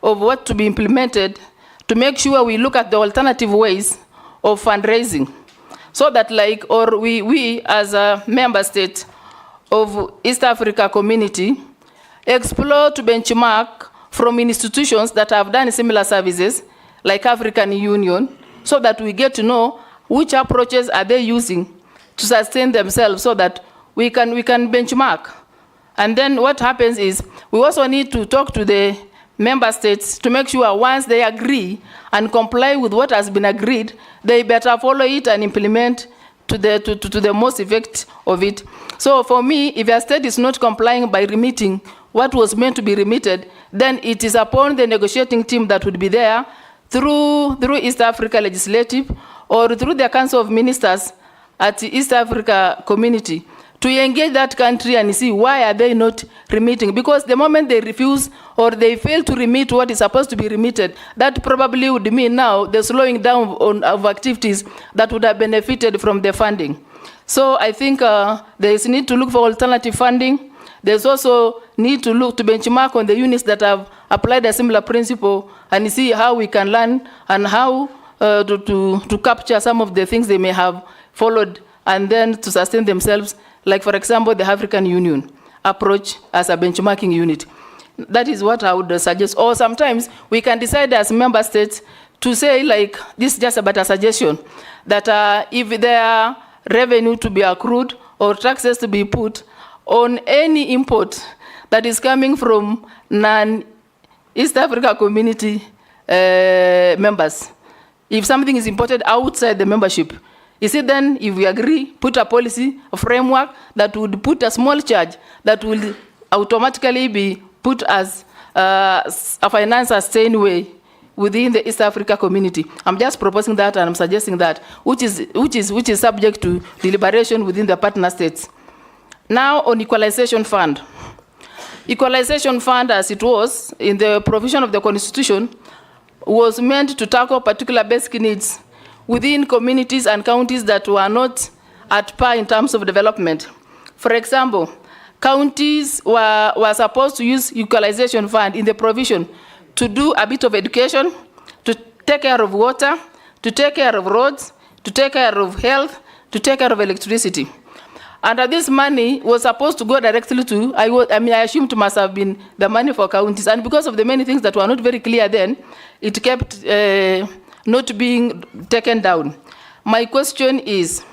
Speaker 3: of what to be implemented to make sure we look at the alternative ways of fundraising, so that we as a member state of East Africa community explore to benchmark from institutions that have done similar services like African Union, so that we get to know which approaches are they using to sustain themselves, so that we can benchmark. And then what happens is we also need to talk to the member states to make sure once they agree and comply with what has been agreed, they better follow it and implement to the most effect of it. So for me, if a state is not complying by remitting what was meant to be remitted, then it is upon the negotiating team that would be there through East Africa Legislative or through the Council of Ministers at the East Africa Community to engage that country and see why are they not remitting. Because the moment they refuse or they fail to remit what is supposed to be remitted, that probably would mean now the slowing down of activities that would have benefited from the funding. So I think there is need to look for alternative funding. There's also need to look to benchmark on the units that have applied a similar principle and see how we can learn and how to capture some of the things they may have followed and then to sustain themselves. Like, for example, the African Union approach as a benchmarking unit. That is what I would suggest. Or sometimes we can decide as member states to say, like, this is just about a suggestion, that if there are revenue to be accrued or taxes to be put on any import that is coming from non-East Africa community members, if something is imported outside the membership, is it then, if we agree, put a policy, a framework that would put a small charge that will automatically be put as a finance sustained way within the East Africa community? I'm just proposing that and I'm suggesting that, which is subject to deliberation within the partner states. Now on equalization fund. Equalization fund, as it was in the provision of the Constitution, was meant to tackle particular basic needs within communities and counties that were not at par in terms of development. For example, counties were supposed to use equalization fund in the provision to do a bit of education, to take care of water, to take care of roads, to take care of health, to take care of electricity. And this money was supposed to go directly to, I assumed it must have been the money for counties. And because of the many things that were not very clear then, it kept not being taken down. My question is,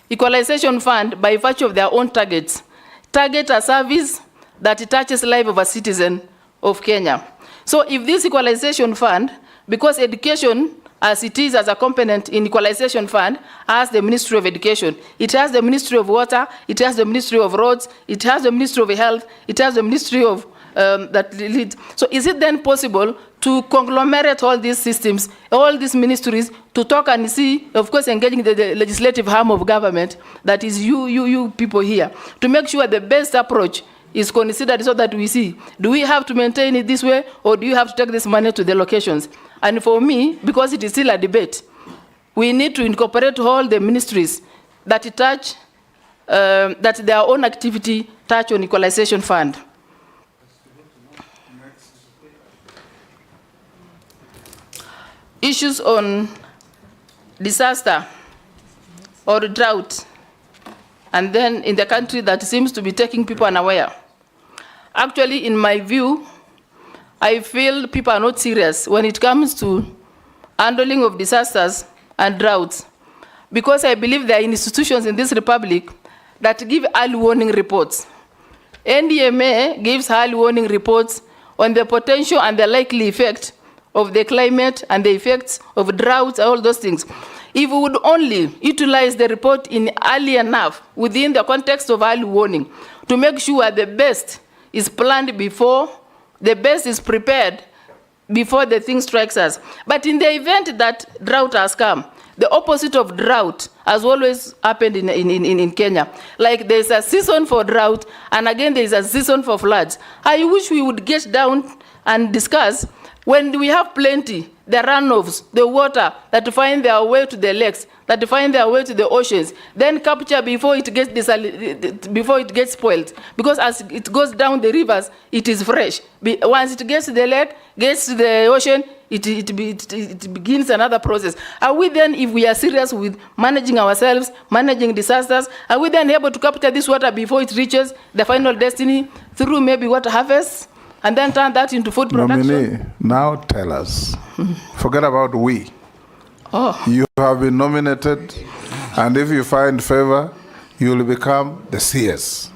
Speaker 3: equalization fund, by virtue of their own targets, target a service that touches life of a citizen of Kenya. So if this equalization fund, because education as it is as a component in Equalization Fund, has the Ministry of Education. It has the Ministry of Water, it has the Ministry of Roads, it has the Ministry of Health, it has the Ministry of that lead. So is it then possible to conglomerate all these systems, all these ministries, to talk and see, of course, engaging the legislative arm of government, that is you people here, to make sure the best approach is considered so that we see, do we have to maintain it this way, or do you have to take this money to the locations? And for me, because it is still a debate, we need to incorporate all the ministries that touch, that their own activity touch on Equalization Fund. Issues on disaster or drought, and then in the country that seems to be taking people unaware. Actually, in my view, I feel people are not serious when it comes to handling of disasters and droughts, because I believe there are institutions in this republic that give early warning reports. NDMA gives early warning reports on the potential and the likely effect of the climate and the effects of droughts, all those things. If we would only utilize the report in early enough within the context of early warning to make sure the best is planned before, the best is prepared before the thing strikes us. But in the event that drought has come, the opposite of drought has always happened in Kenya. Like there's a season for drought, and again there's a season for floods. I wish we would get down and discuss when we have plenty, the runoffs, the water that find their way to the lakes, that find their way to the oceans, then capture before it gets spoiled. Because as it goes down the rivers, it is fresh. Once it gets to the lake, gets to the ocean, it begins another process. Are we then, if we are serious with managing ourselves, managing disasters, are we then able to capture this water before it reaches the final destiny through maybe water harvest? And then turn that into food production?
Speaker 2: Nominee, now tell us. Forget about we.
Speaker 3: Oh.
Speaker 2: You have been nominated, and if you find favor, you will become the CS.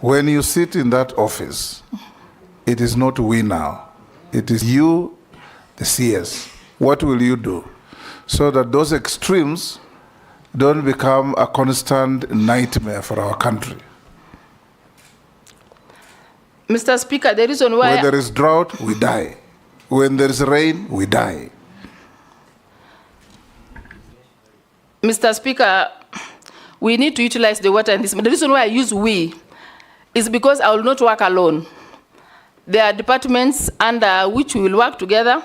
Speaker 2: When you sit in that office, it is not we now. It is you, the CS. What will you do? So that those extremes don't become a constant nightmare for our country.
Speaker 3: Mr. Speaker, the reason why...
Speaker 2: When there is drought, we die. When there is rain, we die.
Speaker 3: Mr. Speaker, we need to utilize the water in this. The reason why I use we is because I will not work alone. There are departments under which we will work together.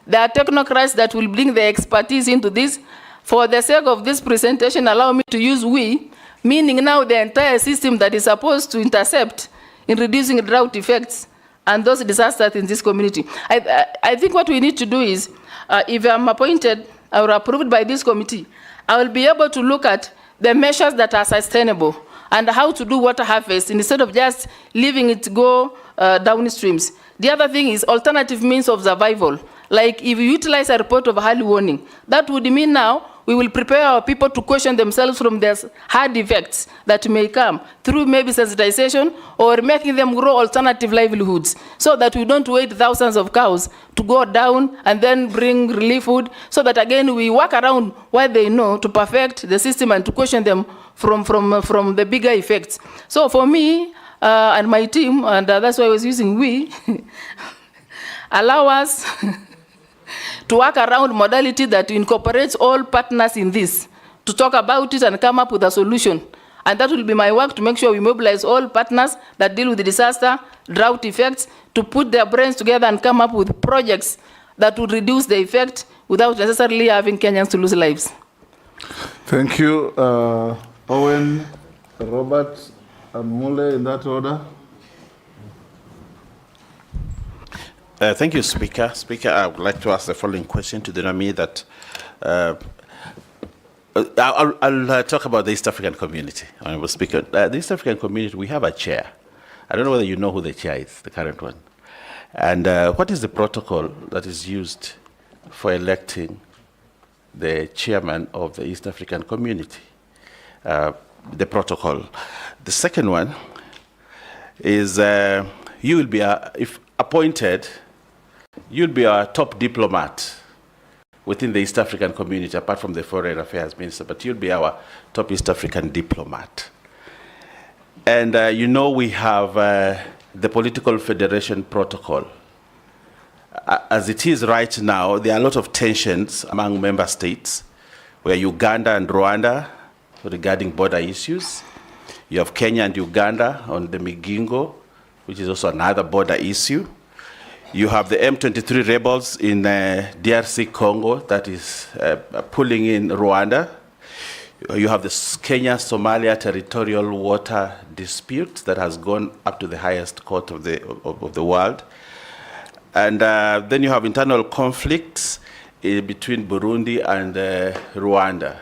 Speaker 3: There are technocrats that will bring their expertise into this. For the sake of this presentation, allow me to use we, meaning now the entire system that is supposed to intercept in reducing drought effects and those disasters in this community. I think what we need to do is, if I'm appointed or approved by this committee, I will be able to look at the measures that are sustainable and how to do water harvest instead of just leaving it go downstreams. The other thing is alternative means of survival. Like if you utilize a report of early warning, that would mean now we will prepare our people to caution themselves from the hard effects that may come through maybe sensitization or making them grow alternative livelihoods so that we don't wait thousands of cows to go down and then bring relief food, so that again we work around what they know to perfect the system and to caution them from the bigger effects. So for me and my team, and that's why I was using we, allow us to work around modality that incorporates all partners in this, to talk about it and come up with a solution. And that will be my work, to make sure we mobilize all partners that deal with the disaster, drought effects, to put their brains together and come up with projects that would reduce the effect without necessarily having Kenyans to lose lives.
Speaker 2: Thank you. Owen, Robert, and Mule, in that order.
Speaker 7: Thank you, Speaker. Speaker, I would like to ask the following question to the nominee that I'll talk about the East African community. Honorable Speaker, the East African community, we have a chair. I don't know whether you know who the chair is, the current one. And what is the protocol that is used for electing the chairman of the East African community? The protocol. The second one is you will be, if appointed, you'll be our top diplomat within the East African community, apart from the Foreign Affairs Minister, but you'll be our top East African diplomat. And you know we have the Political Federation Protocol. As it is right now, there are a lot of tensions among member states, where Uganda and Rwanda regarding border issues. You have Kenya and Uganda on the Migingo, which is also another border issue. You have the M23 rebels in DRC Congo that is pulling in Rwanda. You have the Kenya-Somalia territorial water dispute that has gone up to the highest court of the world. And then you have internal conflicts between Burundi and Rwanda.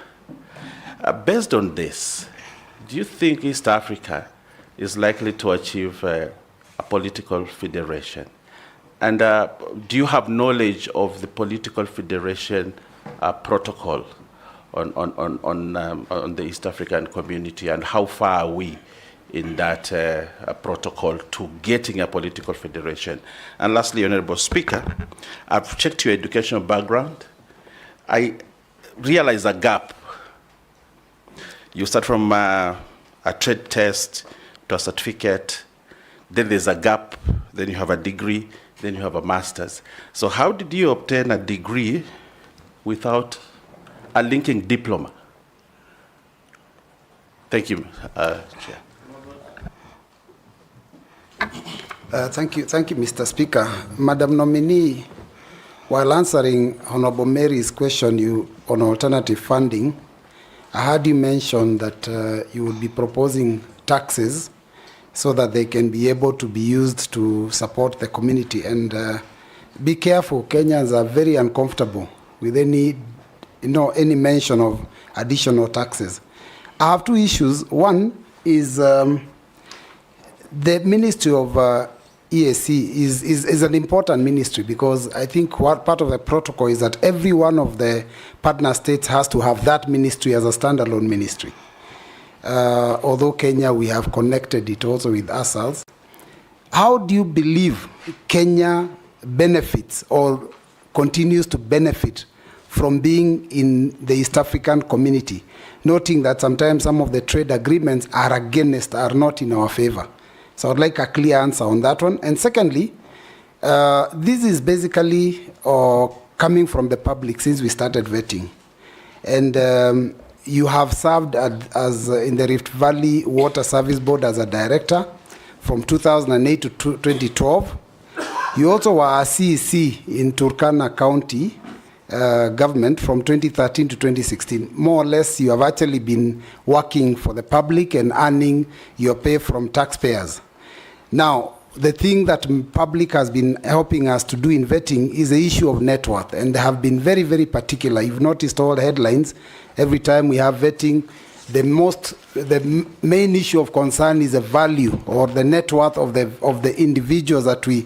Speaker 7: Based on this, do you think East Africa is likely to achieve a political federation? And do you have knowledge of the political federation protocol on the East African community, and how far are we in that protocol to getting a political federation? And lastly, Honorable Speaker, I've checked your educational background. I realize a gap. You start from a trade test to a certificate, then there's a gap, then you have a degree, then you have a master's. So how did you obtain a degree without a linking diploma? Thank you, Chair.
Speaker 10: Thank you, Mr. Speaker. Madam Nominee, while answering Honorable Mary's question on alternative funding, I heard you mention that you would be proposing taxes so that they can be able to be used to support the community. And be careful, Kenyans are very uncomfortable with any mention of additional taxes. I have two issues. One is the Ministry of EAC is an important ministry, because I think what part of the protocol is that every one of the partner states has to have that ministry as a standalone ministry. Although Kenya, we have connected it also with ourselves. How do you believe Kenya benefits or continues to benefit from being in the East African community, noting that sometimes some of the trade agreements are not in our favor? So I'd like a clear answer on that one. And secondly, this is basically coming from the public since we started vetting. And you have served as in the Rift Valley Water Service Board as a director from 2008 to 2012. You also were a CEC in Turkana County government from 2013 to 2016. More or less, you have actually been working for the public and earning your pay from taxpayers. Now, the thing that public has been helping us to do in vetting is the issue of net worth, and they have been very, very particular. You've noticed all the headlines. Every time we have vetting, the main issue of concern is the value or the net worth of the individuals that we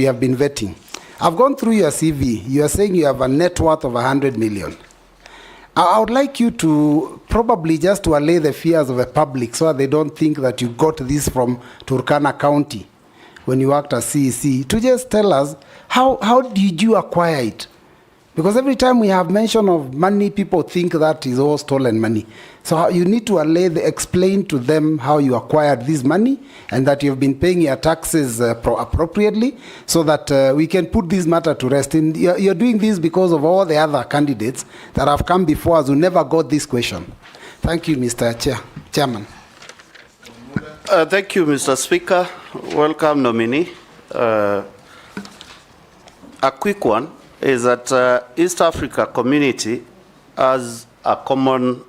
Speaker 10: have been vetting. I've gone through your CV. You are saying you have a net worth of 100 million. I would like you to probably just to allay the fears of the public so that they don't think that you got this from Turkana County when you worked as CEC, to just tell us how did you acquire it? Because every time we have mention of money, people think that is all stolen money. So you need to explain to them how you acquired this money and that you've been paying your taxes appropriately, so that we can put this matter to rest. And you're doing this because of all the other candidates that have come before us who never got this question. Thank you, Mr. Chairman.
Speaker 11: Thank you, Mr. Speaker. Welcome, nominee. A quick one is that East Africa community has a common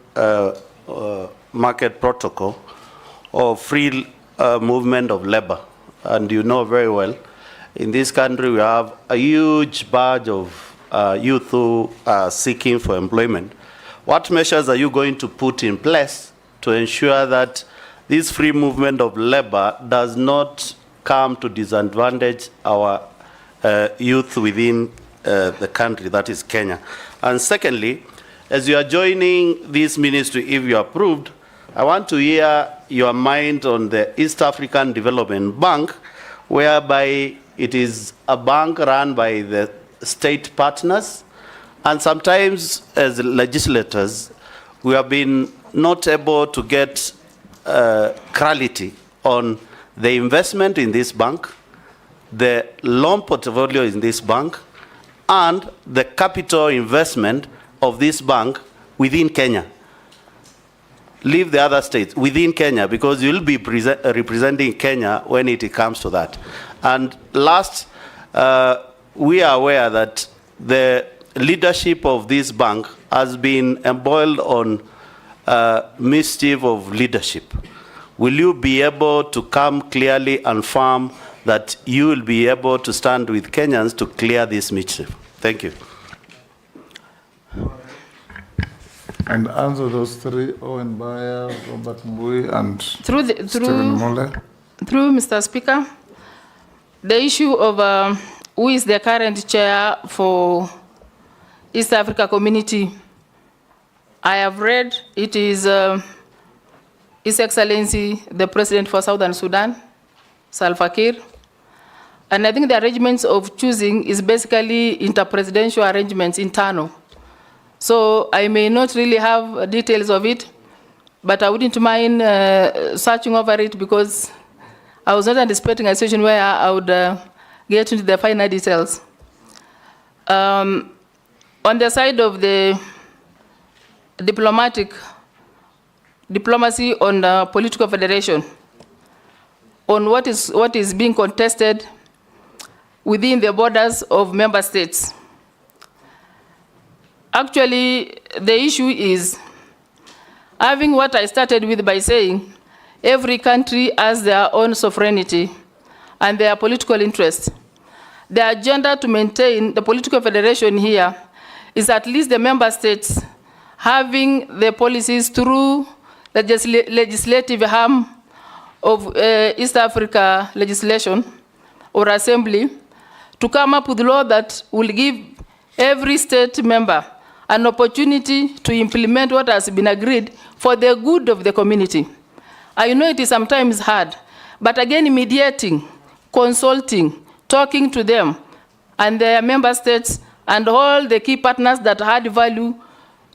Speaker 11: market protocol of free movement of labor. And you know very well, in this country we have a huge batch of youth who are seeking for employment. What measures are you going to put in place to ensure that this free movement of labor does not come to disadvantage our youth within the country, that is Kenya? And secondly, as you are joining this ministry, if you are approved, I want to hear your mind on the East African Development Bank, whereby it is a bank run by the state partners, And sometimes, as legislators, we have been not able to get clarity on the investment in this bank, the loan portfolio in this bank, and the capital investment of this bank within Kenya. Leave the other states within Kenya, because you'll be representing Kenya when it comes to that. And last, we are aware that the leadership of this bank has been embroiled on mischief of leadership. Will you be able to come clearly and firm that you will be able to stand with Kenyans to clear this mischief? Thank you.
Speaker 2: And answer those three: Owen Bayer, Robert Mbui, and
Speaker 3: Through
Speaker 2: Stephen Mole.
Speaker 3: Through Mr. Speaker, the issue of who is the current chair for East Africa Community, I have read it is His Excellency, the President for Southern Sudan, Salva Kiir. And I think the arrangements of choosing is basically interpresidential arrangements, internal. So I may not really have details of it, but I wouldn't mind searching over it, because I was not anticipating a situation where I would get into the finer details. On the side of the diplomacy on political federation, on what is being contested within the borders of member states. Actually, the issue is having what I started with by saying every country has their own sovereignty and their political interests. The agenda to maintain the political federation here is at least the member states having the policies through the legislative arm of East Africa legislation or assembly to come up with law that will give every state member an opportunity to implement what has been agreed for the good of the community. I know it is sometimes hard, but again, mediating, consulting, talking to them and their member states and all the key partners that add value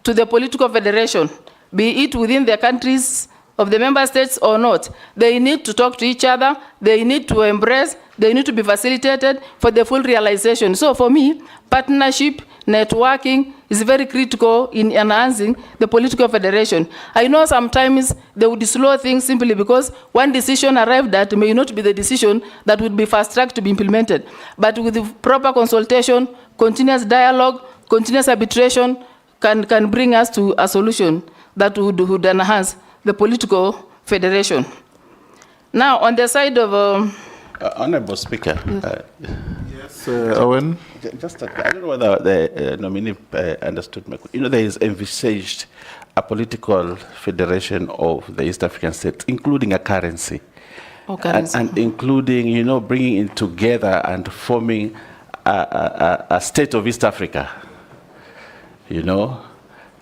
Speaker 3: to the political federation, be it within the countries of the member states or not, they need to talk to each other, they need to embrace, they need to be facilitated for the full realization. So for me, partnership, networking is very critical in enhancing the political federation. I know sometimes they would slow things simply because one decision arrived at may not be the decision that would be fast-tracked to be implemented. But with the proper consultation, continuous dialogue, continuous arbitration can bring us to a solution that would enhance the political federation. Now, on the side of...
Speaker 7: Honorable Speaker.
Speaker 2: Yes, Owen.
Speaker 7: Just, I don't know whether the nominee understood my question. You know, there is envisaged a political federation of the East African states, including a currency. And including, you know, bringing it together and forming a state of East Africa, you know.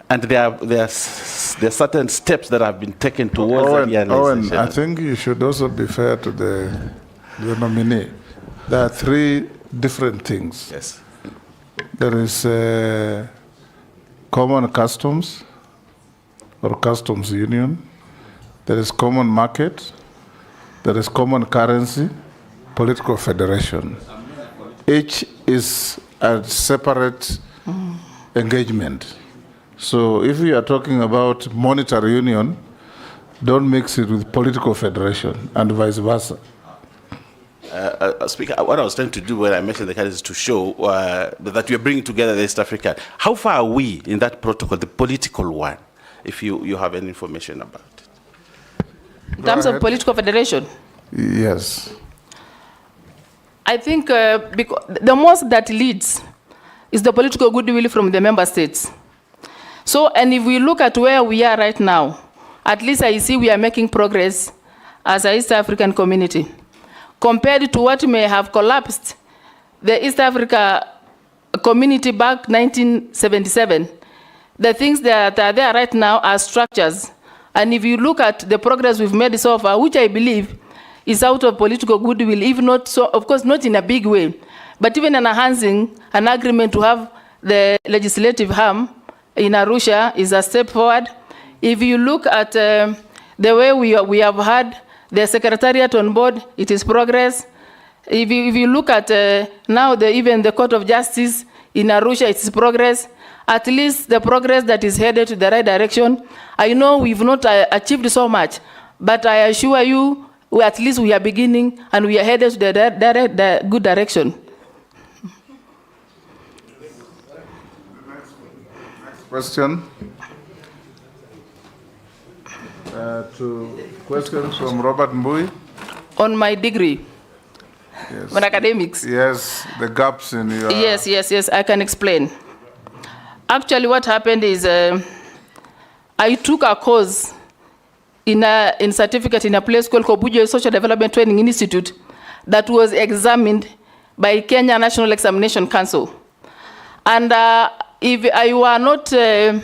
Speaker 7: And there are certain steps that have been taken towards realization.
Speaker 2: Owen, I think you should also be fair to the nominee. There are three different things.
Speaker 7: Yes.
Speaker 2: There is common customs or customs union. There is common market. There is common currency, political federation. Each is a separate engagement. So if you are talking about monetary union, don't mix it with political federation and vice versa.
Speaker 7: Speaker, what I was trying to do when I mentioned the card is to show that we are bringing together the East Africa. How far are we in that protocol, the political one, if you have any information about it?
Speaker 3: In terms of political federation?
Speaker 2: Yes.
Speaker 3: I think because the most that leads is the political goodwill from the member states. So, and if we look at where we are right now, at least I see we are making progress as an East African community. Compared to what may have collapsed, the East Africa community back 1977, the things that are there right now are structures. And if you look at the progress we've made so far, which I believe is out of political goodwill, if not so, of course, not in a big way, but even enhancing an agreement to have the legislative arm in Arusha is a step forward. If you look at the way we have had the secretariat on board, it is progress. If you look at now even the Court of Justice in Arusha, it is progress. At least the progress that is headed to the right direction. I know we've not achieved so much, but I assure you, at least we are beginning and we are headed to the good direction.
Speaker 2: Next question. To questions from Robert Mbui.
Speaker 3: On my degree,
Speaker 2: Yes.
Speaker 3: on academics.
Speaker 2: Yes, the gaps in your...
Speaker 3: Yes, I can explain. Actually, what happened is I took a course in certificate in a place called Kobujo Social Development Training Institute that was examined by Kenya National Examination Council. And if I were not, the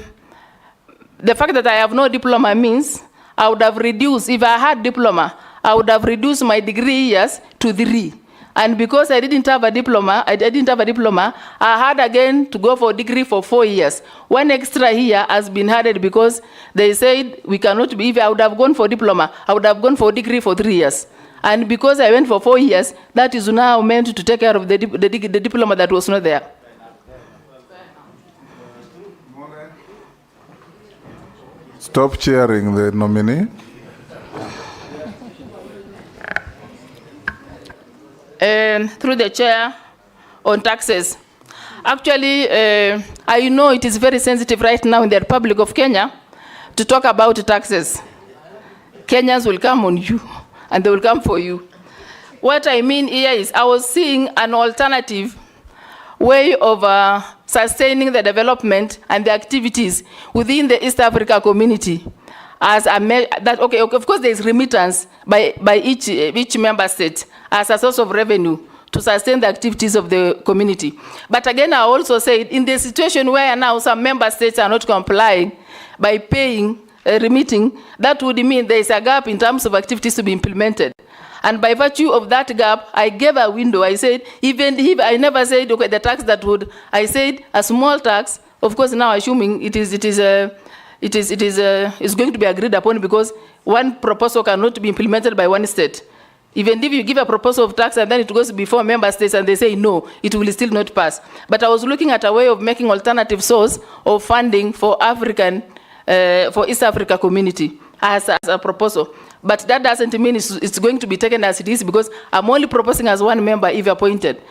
Speaker 3: fact that I have no diploma means I would have reduced, if I had diploma, I would have reduced my degree years to 3. And because I didn't have a diploma, I had again to go for a degree for 4 years. 1 extra year has been added because they said we cannot be, if I would have gone for diploma, I would have gone for a degree for 3 years. And because I went for 4 years, that is now meant to take care of the diploma that was not there.
Speaker 2: Stop cheering the nominee.
Speaker 3: Through the chair on taxes. Actually, I know it is very sensitive right now in the Republic of Kenya to talk about taxes. Kenyans will come on you, and they will come for you. What I mean here is I was seeing an alternative way of sustaining the development and the activities within the East Africa community. As okay, of course, there is remittance by each member state as a source of revenue to sustain the activities of the community. But again, I also said, in the situation where now some member states are not complying by paying, remitting, that would mean there is a gap in terms of activities to be implemented. And by virtue of that gap, I gave a window. I said, even if I never said, okay, the tax that would, I said a small tax, of course now assuming it is going to be agreed upon because one proposal cannot be implemented by one state. Even if you give a proposal of tax and then it goes before member states and they say no, it will still not pass. But I was looking at a way of making alternative source of funding for for East Africa community as a proposal. But that doesn't mean it's going to be taken as it is because I'm only proposing as one member if appointed.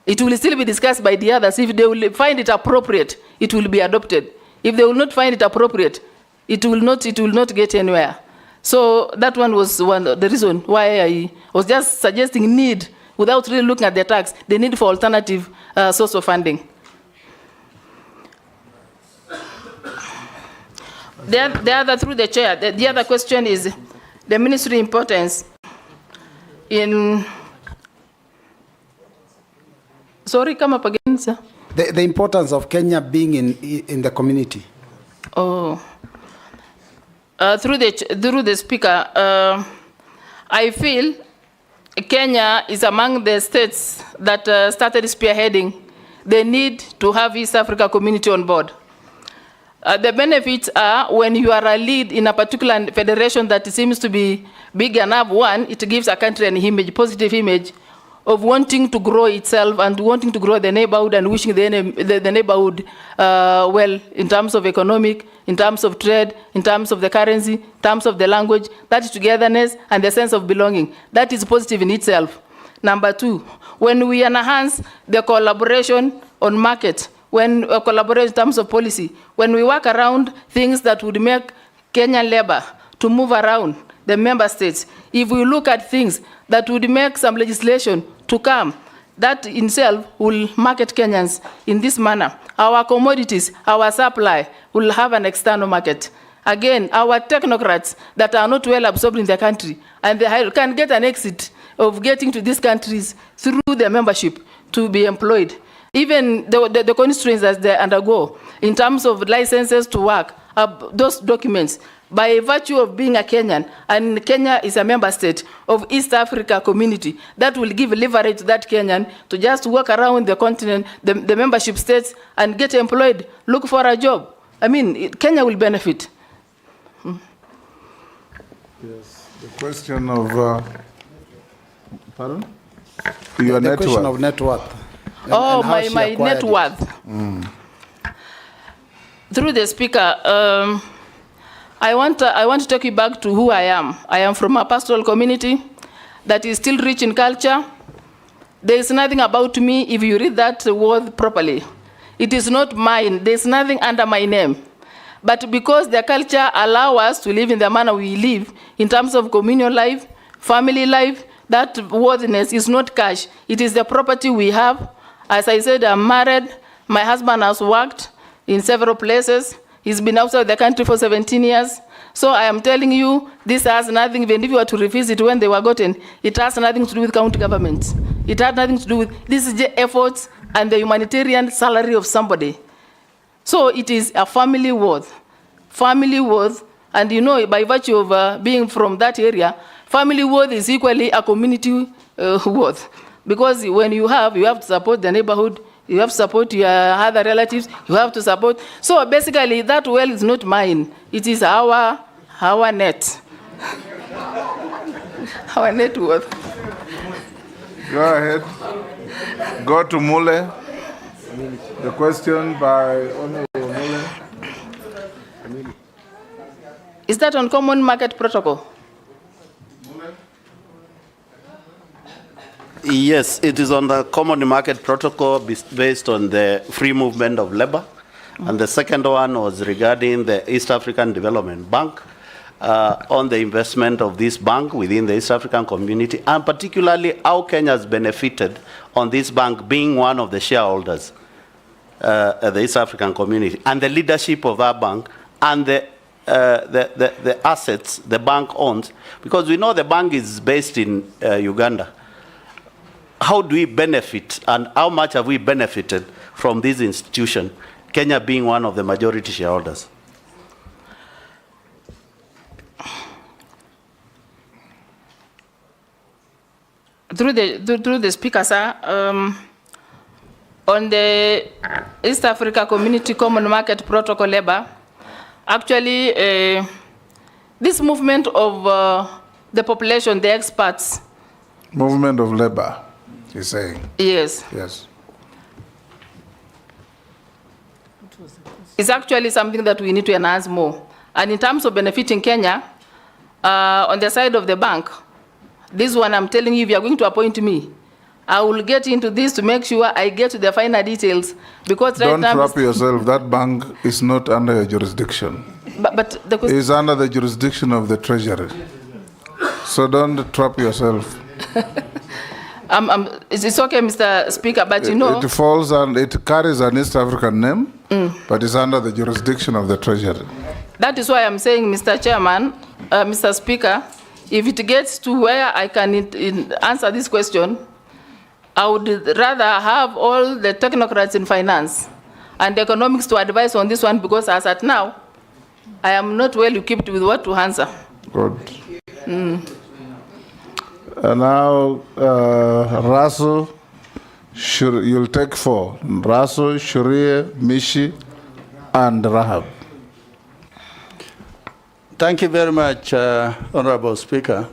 Speaker 3: It will still be discussed by the others. If they will find it appropriate, it will be adopted. If they will not find it appropriate, it will not get anywhere. So that one was the reason why I was just suggesting need, without really looking at the tax, the need for alternative source of funding. The other, through the chair, the other question is the ministry importance in... Sorry, come up again, sir.
Speaker 10: The importance of Kenya being in the community.
Speaker 3: Oh. Through the speaker, I feel Kenya is among the states that started spearheading the need to have East Africa community on board. The benefits are when you are a lead in a particular federation that seems to be big enough, one, it gives a country an image, positive image of wanting to grow itself and wanting to grow the neighborhood and wishing the neighborhood well in terms of economic, in terms of trade, in terms of the currency, in terms of the language, that is togetherness and the sense of belonging. That is positive in itself. Number two, when we enhance the collaboration on market, when we collaborate in terms of policy, when we work around things that would make Kenyan labor to move around the member states, if we look at things that would make some legislation to come, that in itself will market Kenyans in this manner. Our commodities, our supply will have an external market. Again, our technocrats that are not well absorbed in the country and they can get an exit of getting to these countries through their membership to be employed. Even the constraints that they undergo in terms of licenses to work, those documents, by virtue of being a Kenyan, and Kenya is a member state of East Africa community, that will give leverage to that Kenyan to just walk around the continent, the membership states, and get employed, look for a job. I mean, Kenya will benefit.
Speaker 2: Yes, the question of, pardon? Your
Speaker 10: the
Speaker 2: net
Speaker 10: question
Speaker 2: worth.
Speaker 10: of net worth.
Speaker 3: Oh,
Speaker 10: and how she
Speaker 3: my
Speaker 10: acquired
Speaker 3: net
Speaker 10: it.
Speaker 3: worth. Through the speaker, I want to take you back to who I am. I am from a pastoral community that is still rich in culture. There is nothing about me, if you read that word properly. It is not mine. There is nothing under my name. But because the culture allows us to live in the manner we live, in terms of communal life, family life, that worthiness is not cash. It is the property we have. As I said, I'm married. My husband has worked in several places. He's been outside the country for 17 years. So I am telling you, this has nothing, even if you were to revisit when they were gotten, it has nothing to do with county government. It has nothing to do with, this is the efforts and the humanitarian salary of somebody. So it is a family worth. Family worth, and you know, by virtue of being from that area, family worth is equally a community worth. Because when you have to support the neighborhood, you have to support your other relatives, you have to support. So basically, that well is not mine. It is our net. Our net worth.
Speaker 2: Go ahead. Go to Mule. The question by Honorable Mule.
Speaker 3: Is that on common market protocol?
Speaker 11: Yes, it is on the common market protocol based on the free movement of labor. And the second one was regarding the East African Development Bank, on the investment of this bank within the East African community, and particularly how Kenya has benefited on this bank being one of the shareholders of the East African community, and the leadership of our bank, and the assets the bank owns, because we know the bank is based in Uganda. How do we benefit, and how much have we benefited from this institution, Kenya being one of the majority shareholders?
Speaker 3: Through the speaker, sir, on the East Africa Community Common Market Protocol labor, actually, this movement of the population, the experts.
Speaker 2: Movement of labor, you're saying?
Speaker 3: Yes.
Speaker 2: Yes.
Speaker 3: It's actually something that we need to enhance more. And in terms of benefiting Kenya, on the side of the bank, this one I'm telling you, if you're going to appoint me, I will get into this to make sure I get to the finer details. Because right now...
Speaker 2: Don't trap yourself. That bank is not under your jurisdiction.
Speaker 3: But the question...
Speaker 2: It's under the jurisdiction of the Treasury. So don't trap yourself.
Speaker 3: It's okay, Mr. Speaker, but you know...
Speaker 2: It falls and it carries an East African name, but it's under the jurisdiction of the Treasury.
Speaker 3: That is why I'm saying, Mr. Chairman, Mr. Speaker, if it gets to where I can answer this question, I would rather have all the technocrats in finance and economics to advise on this one, because as at now, I am not well equipped with what to answer.
Speaker 2: Good. And now, Raso, you'll take 4. Raso, Shurie, Mishi, and Rahab.
Speaker 12: Thank you very much, Honorable Speaker.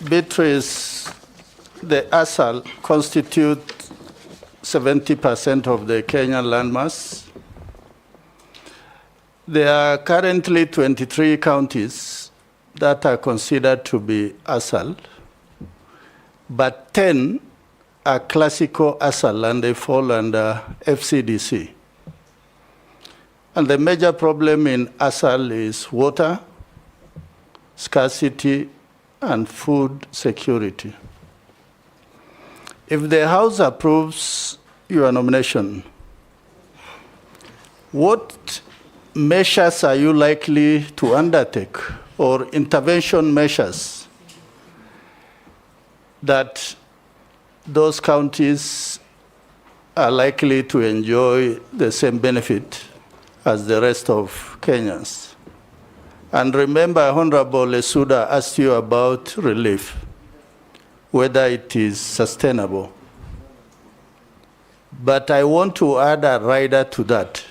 Speaker 12: Beatrice, the ASAL constitute 70% of the Kenyan landmass. There are currently 23 counties that are considered to be ASAL, but 10 are classical ASAL, and they fall under FCDC. And the major problem in ASAL is water, scarcity, and food security. If the House approves your nomination, what measures are you likely to undertake, or intervention measures, that those counties are likely to enjoy the same benefit as the rest of Kenyans. And remember, Honorable Lesuda asked you about relief, whether it is sustainable. But I want to add a rider to that.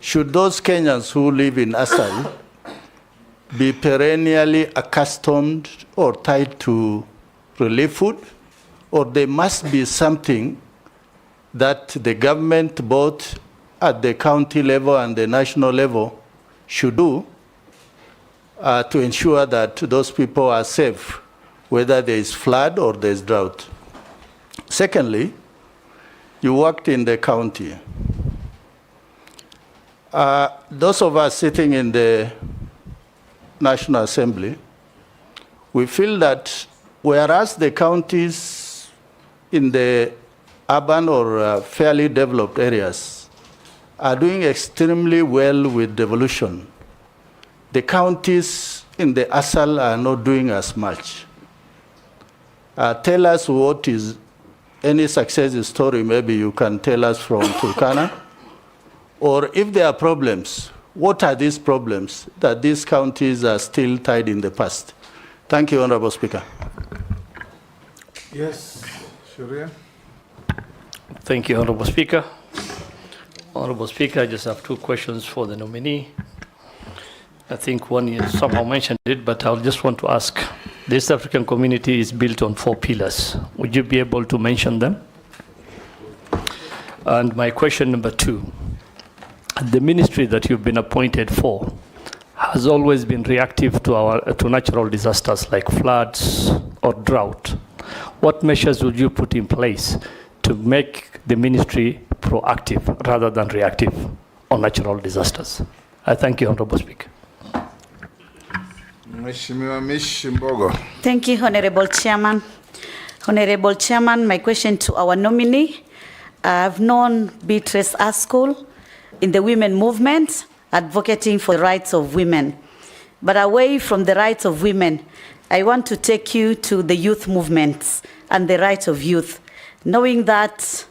Speaker 12: Should those Kenyans who live in Asal be perennially accustomed or tied to relief food, or there must be something that the government, both at the county level and the national level, should do to ensure that those people are safe, whether there is flood or there is drought? Secondly, you worked in the county. Those of us sitting in the National Assembly, we feel that whereas the counties in the urban or fairly developed areas are doing extremely well with devolution, the counties in the Asal are not doing as much. Tell us what is any success story maybe you can tell us from Turkana, or if there are problems, what are these problems that these counties are still tied in the past? Thank you, Honorable Speaker.
Speaker 2: Yes, Sharia.
Speaker 13: Thank you, Honorable Speaker. Honorable Speaker, I just have two questions for the nominee. I think one you somehow mentioned it, but I just want to ask. The East African community is built on 4 pillars. Would you be able to mention them? And my question number 2, the ministry that you've been appointed for has always been reactive to natural disasters like floods or drought. What measures would you put in place to make the ministry proactive rather than reactive on natural disasters? I thank you, Honorable Speaker.
Speaker 14: Thank you, Honorable Chairman. Honorable Chairman, my question to our nominee. I've known Beatrice Askul in the women movement, advocating for the rights of women. But away from the rights of women, I want to take you to the youth movements and the rights of youth, knowing that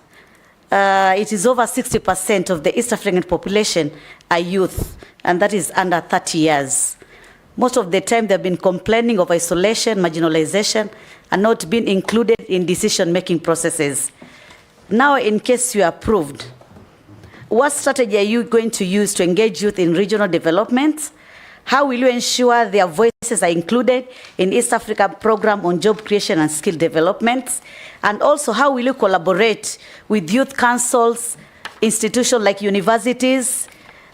Speaker 14: it is over 60% of the East African population are youth, and that is under 30 years. Most of the time they've been complaining of isolation, marginalization, and not being included in decision-making processes. Now, in case you are approved, what strategy are you going to use to engage youth in regional development? How will you ensure their voices are included in East Africa program on job creation and skill development? And also, how will you collaborate with youth councils, institutions like universities,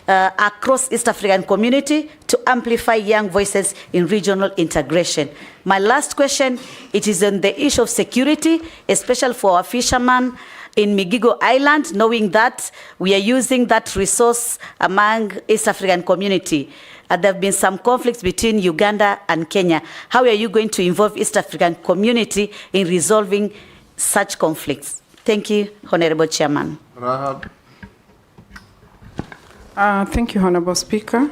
Speaker 14: across East African community to amplify young voices in regional integration? My last question, it is on the issue of security, especially for our fishermen in Migigo Island, knowing that we are using that resource among East African community. There have been some conflicts between Uganda and Kenya. How are you going to involve East African community in resolving such conflicts? Thank you, Honorable Chairman.
Speaker 2: Rahab.
Speaker 15: Thank you, Honorable Speaker.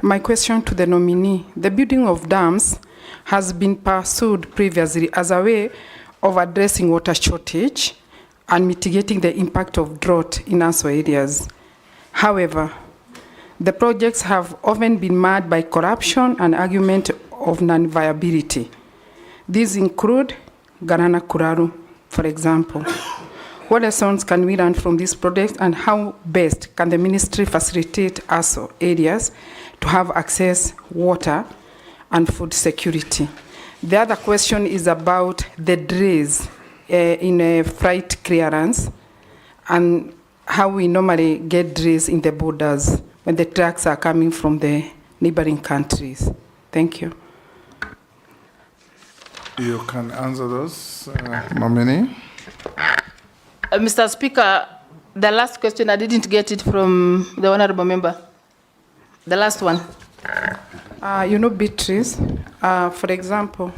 Speaker 15: My question to the nominee. The building of dams has been pursued previously as a way of addressing water shortage and mitigating the impact of drought in ASO areas. However, the projects have often been marred by corruption and argument of non-viability. These include Garana Kuraru, for example. What lessons can we learn from this project, and how best can the ministry facilitate ASO areas to have access water and food security? The other question is about the delays in freight clearance and how we normally get delays in the borders when the trucks are coming from the neighboring countries. Thank you.
Speaker 2: You can answer those, nominee.
Speaker 3: Mr. Speaker, the last question, I didn't get it from the honorable member. The last one.
Speaker 15: You know, Beatrice, for example,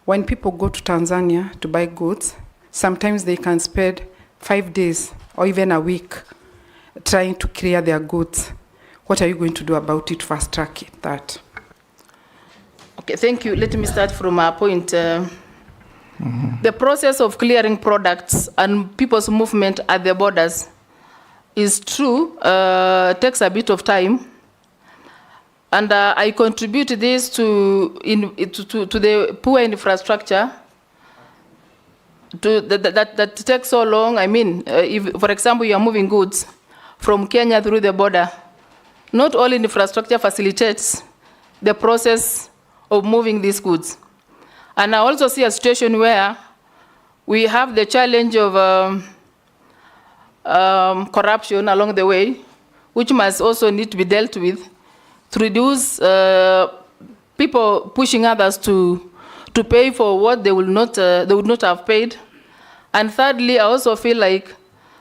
Speaker 15: when people go to Tanzania to buy goods, sometimes they can spend 5 days or even a week trying to clear their goods. What are you going to do about it, fast track that?
Speaker 3: Okay, thank you. Let me start from our point. The process of clearing products and people's movement at the borders is true, takes a bit of time. And I contribute this to the poor infrastructure that takes so long. I mean, if, for example, you are moving goods from Kenya through the border, not all infrastructure facilitates the process of moving these goods. And I also see a situation where we have the challenge of corruption along the way, which must also need to be dealt with, to reduce people pushing others to pay for what they would not have paid. And thirdly, I also feel like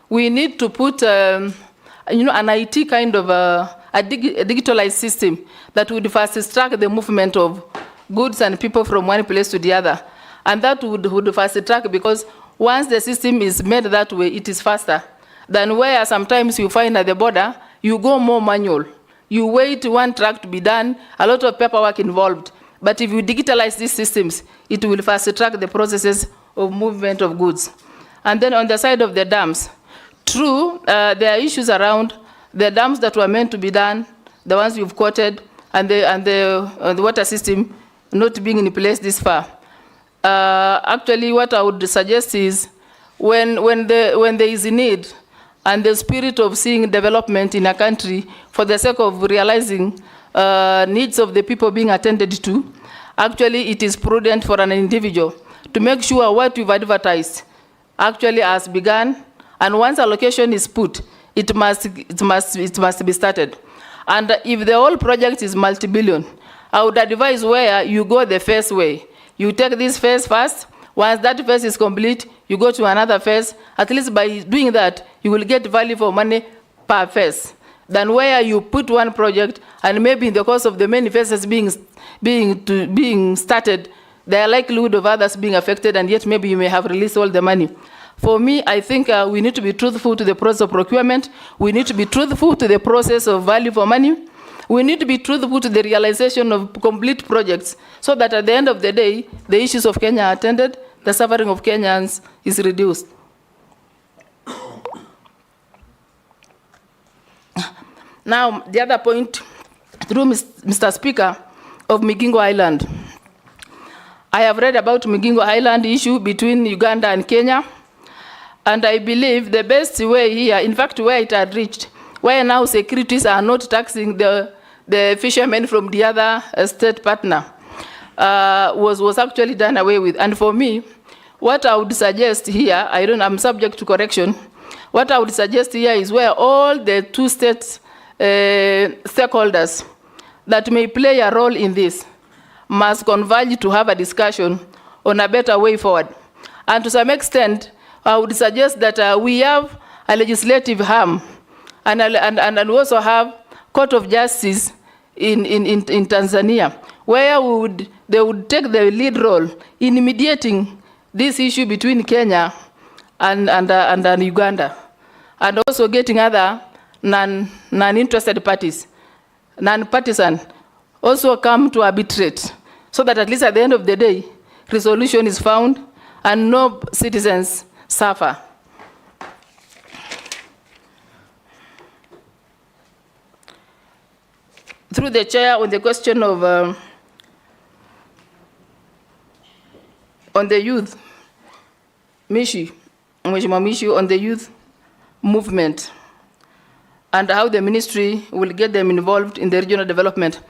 Speaker 3: we need to put an IT kind of a digitalized system that would fast track the movement of goods and people from one place to the other. And that would fast track, because once the system is made that way, it is faster than where sometimes you find at the border, you go more manual. You wait one track to be done, a lot of paperwork involved. But if you digitalize these systems, it will fast track the processes of movement of goods. And then on the side of the dams, true, there are issues around the dams that were meant to be done, the ones you've quoted, and the water system not being in place this far. Actually, what I would suggest is when there is a need and the spirit of seeing development in a country for the sake of realizing needs of the people being attended to, actually it is prudent for an individual to make sure what you've advertised actually has begun, and once allocation is put, it must be started. And if the whole project is multi-billion, I would advise where you go the first way. You take this phase first. Once that phase is complete, you go to another phase. At least by doing that, you will get value for money per phase. Than where you put one project, and maybe in the course of the many phases being started, there are likelihood of others being affected, and yet maybe you may have released all the money. For me, I think we need to be truthful to the process of procurement. We need to be truthful to the process of value for money. We need to be truthful to the realization of complete projects, so that at the end of the day, the issues of Kenya are attended, the suffering of Kenyans is reduced. Now, the other point, through Mr. Speaker, of Migingo Island. I have read about Migingo Island issue between Uganda and Kenya, and I believe the best way here, in fact, where it had reached, where now securities are not taxing the fishermen from the other state partner, was actually done away with. And for me, what I would suggest here, I'm subject to correction, what I would suggest here is where all the two states stakeholders that may play a role in this must converge to have a discussion on a better way forward. And to some extent, I would suggest that we have a legislative arm and we also have Court of Justice in Tanzania, where they would take the lead role in mediating this issue between Kenya and Uganda, and also getting other non-interested parties, non-partisan, also come to arbitrate, so that at least at the end of the day, resolution is found and no citizens suffer. Through the chair, on the question of on the youth, Mheshimiwa Mishi, on the youth movement and how the ministry will get them involved in the regional development.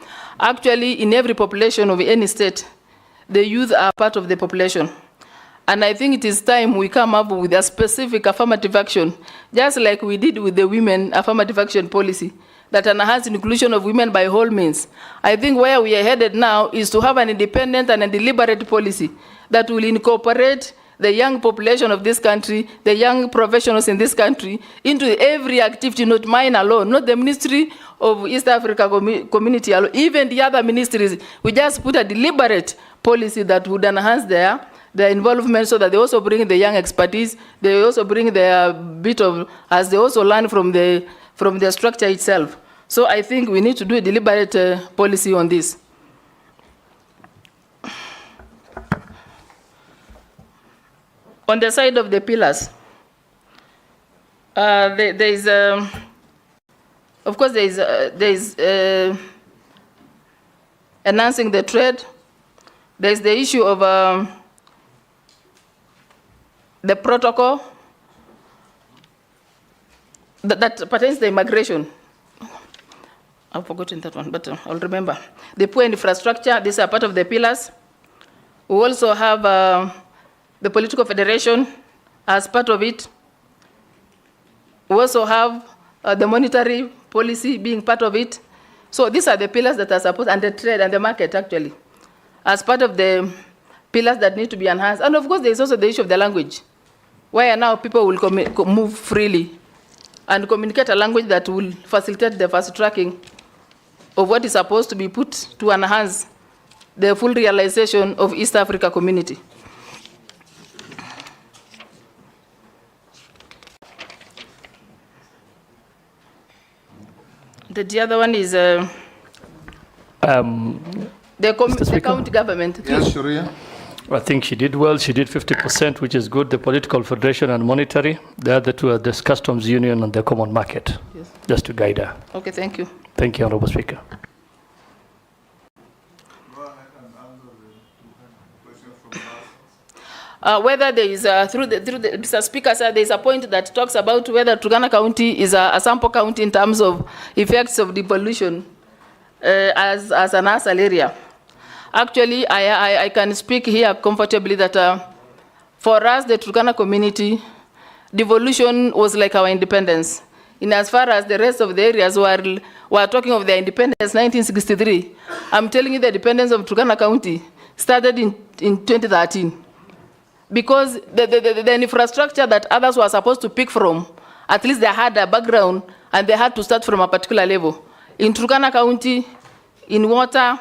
Speaker 3: Actually, in every population of any state, the youth are part of the population. And I think it is time we come up with a specific affirmative action, just like we did with the women affirmative action policy, that enhances inclusion of women by all means. I think where we are headed now is to have an independent and a deliberate policy that will incorporate the young population of this country, the young professionals in this country, into every activity, not mine alone, not the Ministry of East Africa Community alone, even the other ministries. We just put a deliberate policy that would enhance their involvement, so that they also bring the young expertise, they also bring their bit of, as they also learn from the structure itself. So I think we need to do a deliberate policy on this. On the side of the pillars, There is, of course, there is enhancing the trade. There is the issue of the protocol that pertains to immigration. I've forgotten that one, but I'll remember. The poor infrastructure, these are part of the pillars. We also have the political federation as part of it. We also have the monetary policy being part of it. So these are the pillars that are supposed, and the trade and the market actually, as part of the pillars that need to be enhanced. And of course, there is also the issue of the language, where now people will move freely and communicate a language that will facilitate the fast tracking of what is supposed to be put to enhance the full realization of East Africa community. The other one is the county government.
Speaker 2: Yes, Sharia.
Speaker 13: I think she did well. She did 50%, which is good. The political federation and monetary. The other two are this customs union and the common market.
Speaker 3: Yes.
Speaker 13: Just to guide her.
Speaker 3: Okay, thank you.
Speaker 13: Thank you, Honorable Speaker.
Speaker 3: Whether there is, through the Mr. Speaker, sir, there is a point that talks about whether Turkana County is a sample county in terms of effects of devolution as an ASAL area. Actually, I can speak here comfortably that for us, the Turkana community, devolution was like our independence. In as far as the rest of the areas were talking of their independence, 1963, I'm telling you the independence of Turkana County started in 2013. Because the infrastructure that others were supposed to pick from, at least they had a background and they had to start from a particular level. In Turkana County, in water,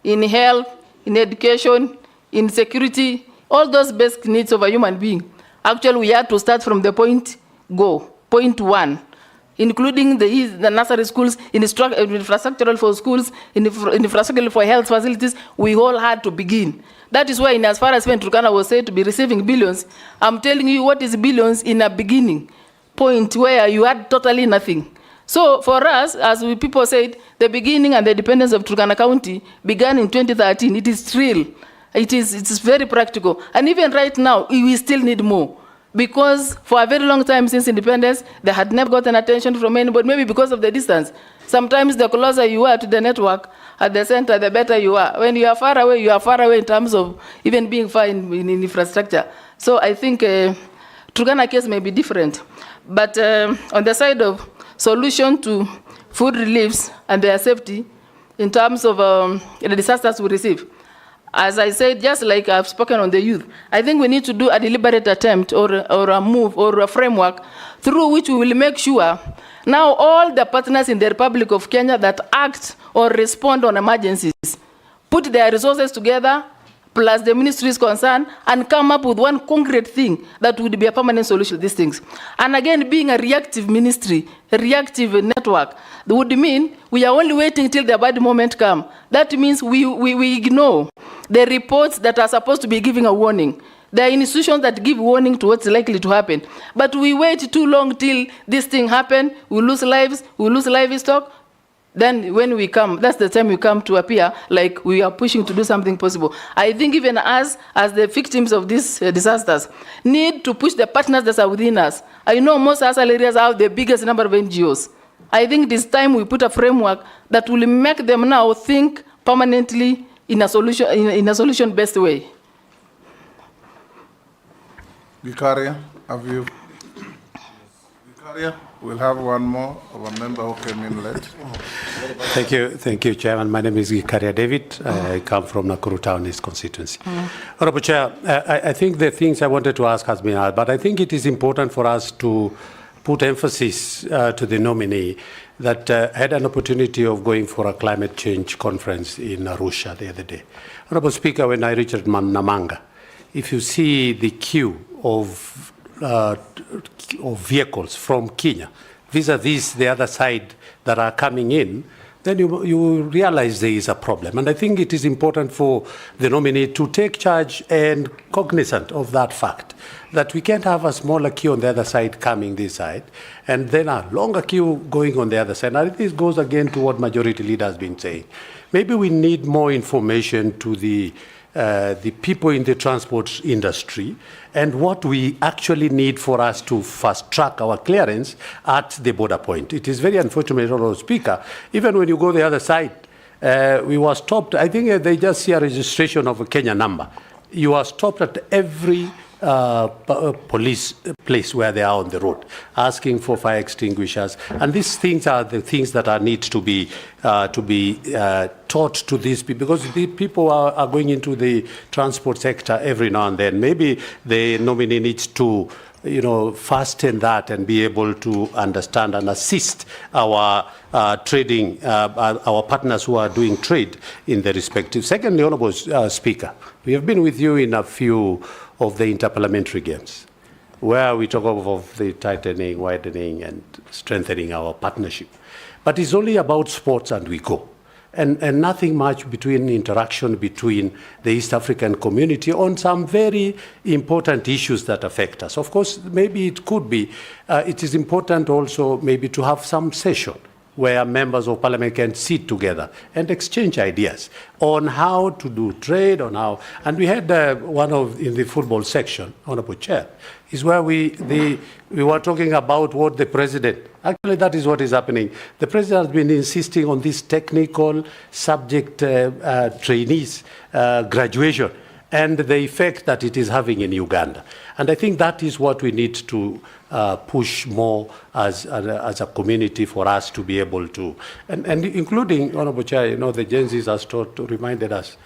Speaker 3: in health, in education, in security, all those basic needs of a human being. Actually, we had to start from the point one, including the nursery schools, infrastructural for schools, infrastructural for health facilities. We all had to begin. That is why, in as far as when Turkana was said to be receiving billions, I'm telling you what is billions in a beginning point where you had totally nothing. So for us, as people said, the beginning and the independence of Turkana County began in 2013. It is real. It is very practical. And even right now, we still need more. Because for a very long time since independence, they had never gotten attention from anybody, maybe because of the distance. Sometimes the closer you are to the network at the center, the better you are. When you are far away in terms of even being far in infrastructure. So I think Turkana case may be different. But on the side of solution to food reliefs and their safety in terms of the disasters we receive, as I said, just like I've spoken on the youth, I think we need to do a deliberate attempt or a move or a framework through which we will make sure now all the partners in the Republic of Kenya that act or respond on emergencies put their resources together, plus the ministries concerned, and come up with one concrete thing that would be a permanent solution to these things. And again, being a reactive ministry, a reactive network, that would mean we are only waiting till the bad moment comes. That means we ignore the reports that are supposed to be giving a warning. There are institutions that give warning to what's likely to happen. But we wait too long till this thing happens, we lose lives, we lose livestock. Then when we come, that's the time we come to appear like we are pushing to do something possible. I think even us, as the victims of these disasters, need to push the partners that are within us. I know most ASAL areas have the biggest number of NGOs. I think it is time we put a framework that will make them now think permanently in a solution-based way.
Speaker 2: Vicaria, have you? Vicaria, we'll have one more of a member who came in late.
Speaker 16: Thank you, Chairman. My name is Vicaria David. I come from Nakuru Town East constituency. Honorable Chair, I think the things I wanted to ask has been asked, but I think it is important for us to put emphasis to the nominee that had an opportunity of going for a climate change conference in Arusha the other day. Honorable Speaker, when I reached Namanga, if you see the queue of vehicles from Kenya vis-a-vis the other side that are coming in, then you realize there is a problem. And I think it is important for the nominee to take charge and cognizant of that fact, that we can't have a smaller queue on the other side coming this side, and then a longer queue going on the other side. And this goes again to what Majority Leader has been saying. Maybe we need more information to the people in the transport industry and what we actually need for us to fast track our clearance at the border point. It is very unfortunate, Honourable Speaker, even when you go the other side, we were stopped. I think they just see a registration of a Kenya number. You are stopped at every police place where they are on the road, asking for fire extinguishers. And these things are the things that need to be taught to these people, because the people are going into the transport sector every now and then. Maybe the nominee needs to fasten that and be able to understand and assist our trading, our partners who are doing trade in the respective. Secondly, Honourable Speaker, we have been with you in a few of the interparliamentary games, where we talk of the tightening, widening, and strengthening our partnership. But it's only about sports and we go. And nothing much between interaction between the East African community on some very important issues that affect us. Of course, maybe it could be, it is important also maybe to have some session where members of parliament can sit together and exchange ideas on how to do trade, on how, and we had in the football section, Honourable Chair, is where we were talking about what the president, actually that is what is happening. The president has been insisting on this technical subject trainees graduation and the effect that it is having in Uganda. And I think that is what we need to push more as a community for us to be able to, and including, Honourable Chair, the Gen Zs has reminded us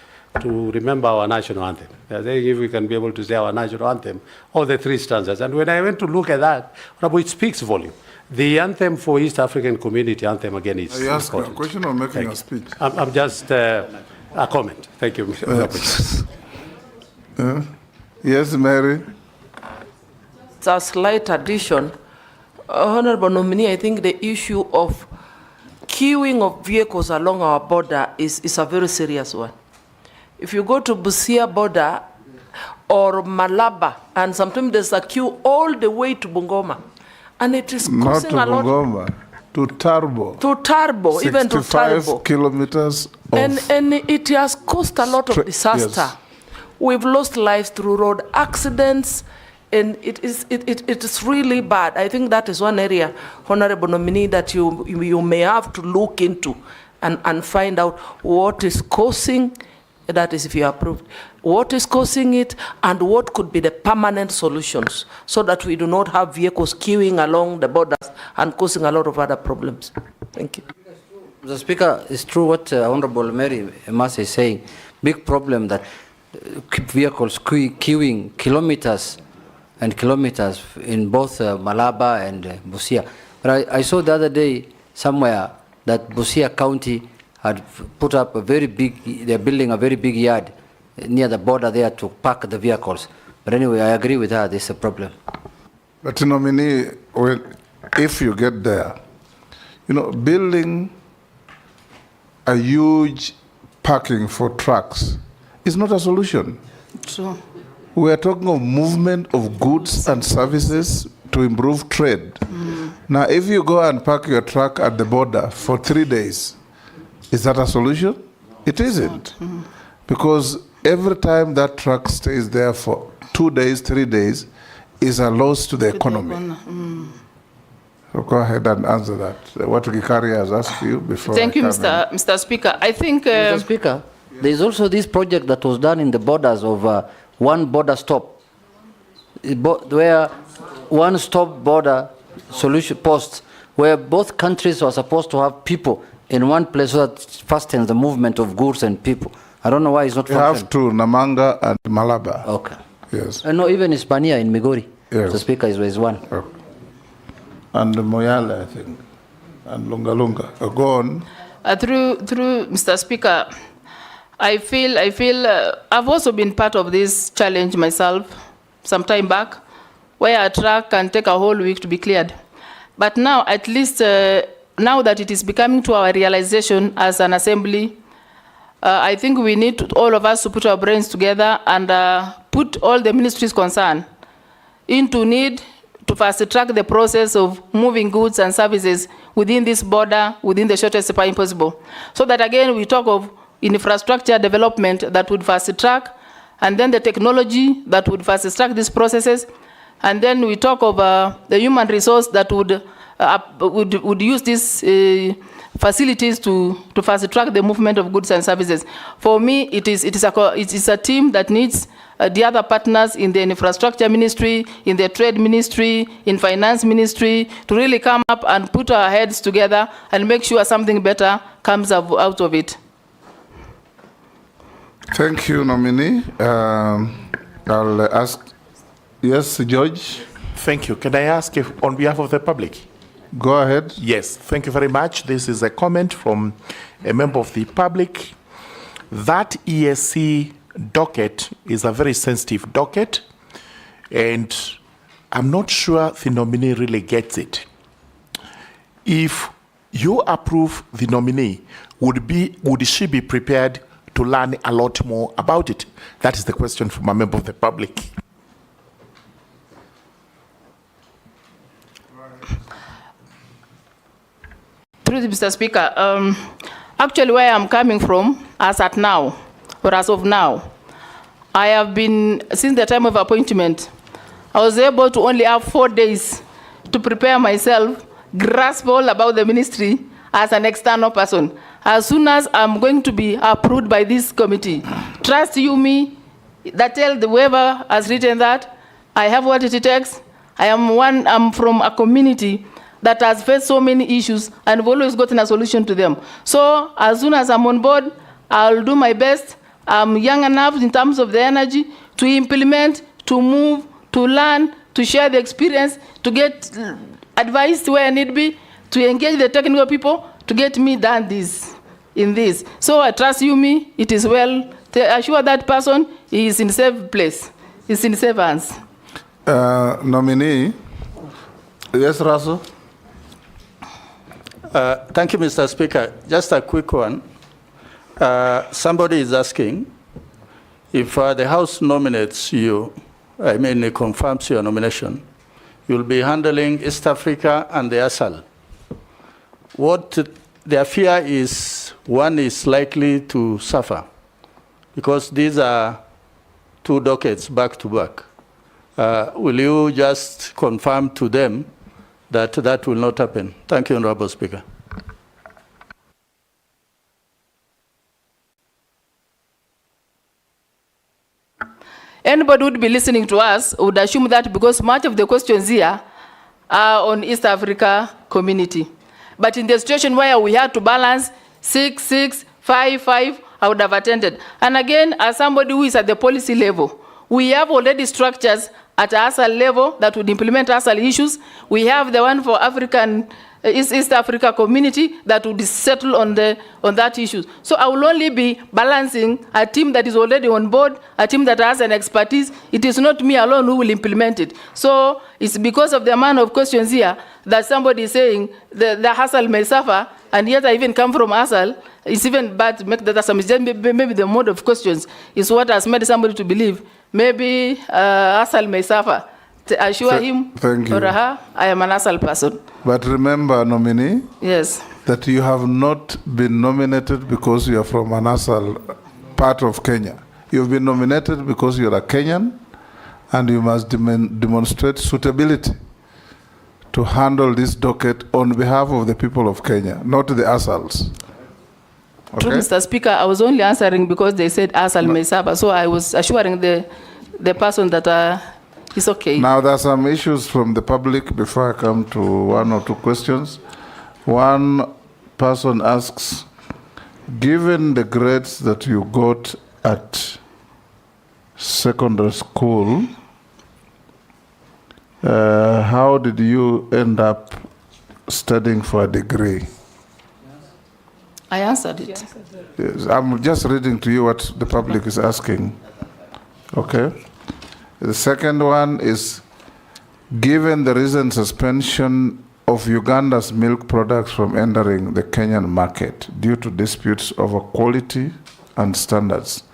Speaker 16: to remember our national anthem. If we can be able to say our national anthem, all the three stanzas. And when I went to look at that, it speaks volume. The anthem for East African community anthem, again, is important.
Speaker 2: Are you asking a question or making a speech?
Speaker 16: I'm just a comment. Thank you, Mr.
Speaker 2: Yes, Mary?
Speaker 17: It's a slight addition. Honourable nominee, I think the issue of queuing of vehicles along our border is a very serious one. If you go to Busia border or Malaba, and sometimes there's a queue all the way to Bungoma, and it is causing a lot.
Speaker 2: Not to Bungoma, to Tarbo.
Speaker 17: To Tarbo, even to Tarbo.
Speaker 2: 65 kilometers of
Speaker 17: and it has caused a lot of disaster.
Speaker 2: Yes.
Speaker 17: We've lost lives through road accidents, and it is really bad. I think that is one area, Honourable nominee, that you may have to look into and find out what is causing, that is if you are approved, what is causing it and what could be the permanent solutions so that we do not have vehicles queuing along the borders and causing a lot of other problems. Thank you.
Speaker 5: Mr. Speaker, it's true what Honourable Mary Emase is saying. Big problem that keep vehicles queuing kilometers and kilometers in both Malaba and Busia. But I saw the other day somewhere that Busia County had put up a very big, they're building a very big yard near the border there to park the vehicles. But anyway, I agree with her, this is a problem.
Speaker 2: But nominee, if you get there, building a huge parking for trucks is not a solution.
Speaker 17: True.
Speaker 2: We are talking of movement of goods and services to improve trade. Now, if you go and park your truck at the border for 3 days, is that a solution? It isn't. Because every time that truck stays there for 2 days, 3 days, is a loss to the economy. So go ahead and answer that. What Gikari has asked you before.
Speaker 3: Thank you, Mr. Speaker. I think...
Speaker 5: Mr. Speaker, there is also this project that was done in the borders of one border stop, where one stop border solution posts, where both countries are supposed to have people in one place so that fastens the movement of goods and people. I don't know why it's not functioning.
Speaker 2: You have to Namanga and Malaba.
Speaker 5: Okay.
Speaker 2: Yes.
Speaker 5: No, even Hispania in Migori.
Speaker 2: Yes.
Speaker 5: The speaker is one.
Speaker 2: Okay. And Moyale, I think, and Lunga Lunga. Go on.
Speaker 3: Through Mr. Speaker, I feel I've also been part of this challenge myself some time back, where a truck can take a whole week to be cleared. But now, at least now that it is becoming to our realization as an assembly, I think we need to, all of us to put our brains together and put all the ministries concerned into need to fast track the process of moving goods and services within this border, within the shortest time possible. So that again, we talk of infrastructure development that would fast track, and then the technology that would fast track these processes, and then we talk of the human resource that would use these facilities to fast track the movement of goods and services. For me, it is a team that needs the other partners in the infrastructure ministry, in the trade ministry, in finance ministry, to really come up and put our heads together and make sure something better comes out of it.
Speaker 2: Thank you, nominee. I'll ask, yes, George?
Speaker 9: Thank you. Can I ask if, on behalf of the public?
Speaker 2: Go ahead.
Speaker 9: Yes, thank you very much. This is a comment from a member of the public. That ESC docket is a very sensitive docket, and I'm not sure the nominee really gets it. If you approve the nominee, would she be prepared to learn a lot more about it? That is the question from a member of the public.
Speaker 3: Through the Mr. Speaker, actually where I'm coming from, as at now, or as of now, I have been, since the time of appointment, I was able to only have 4 days to prepare myself, grasp all about the ministry as an external person. As soon as I'm going to be approved by this committee, trust you me, that tell the whoever has written that, I have what it takes. I'm from a community that has faced so many issues and have always gotten a solution to them. So as soon as I'm on board, I'll do my best. I'm young enough in terms of the energy to implement, to move, to learn, to share the experience, to get advice where I need be, to engage the technical people, to get me done in this. So I trust you me, it is well. To assure that person he is in safe place, is in safe hands.
Speaker 2: Nominee, yes, Russell?
Speaker 12: Thank you, Mr. Speaker. Just a quick one. Somebody is asking if the House nominates you, it confirms your nomination, you'll be handling East Africa and the ASAL. What their fear is, one is likely to suffer, because these are 2 dockets back to back. Will you just confirm to them that that will not happen? Thank you, Honorable Speaker.
Speaker 3: Anybody would be listening to us would assume that because much of the questions here are on East Africa community. But in the situation where we had to balance 6, 6, 5, 5, I would have attended. And again, as somebody who is at the policy level, we have already structures at ASAL level that would implement ASAL issues. We have the one for East Africa community that would settle on that issue. So I will only be balancing a team that is already on board, a team that has an expertise. It is not me alone who will implement it. So it's because of the amount of questions here that somebody is saying the ASAL may suffer, and yet I even come from ASAL. It's even bad to make that assumption. Maybe the mode of questions is what has made somebody to believe maybe ASAL may suffer. To assure him or her, I am an ASAL person.
Speaker 2: But remember, nominee,
Speaker 3: yes,
Speaker 2: that you have not been nominated because you are from an ASAL part of Kenya. You've been nominated because you're a Kenyan, and you must demonstrate suitability to handle this docket on behalf of the people of Kenya, not the ASALs. Okay?
Speaker 3: True, Mr. Speaker, I was only answering because they said ASAL may suffer, so I was assuring the person that it's okay.
Speaker 2: Now, there are some issues from the public before I come to 1 or 2 questions. One person asks, given the grades that you got at secondary school, how did you end up studying for a degree?
Speaker 3: I answered it.
Speaker 2: Yes, I'm just reading to you what the public is asking. Okay. The second one is, given the recent suspension of Uganda's milk products from entering the Kenyan market due to disputes over quality and standards.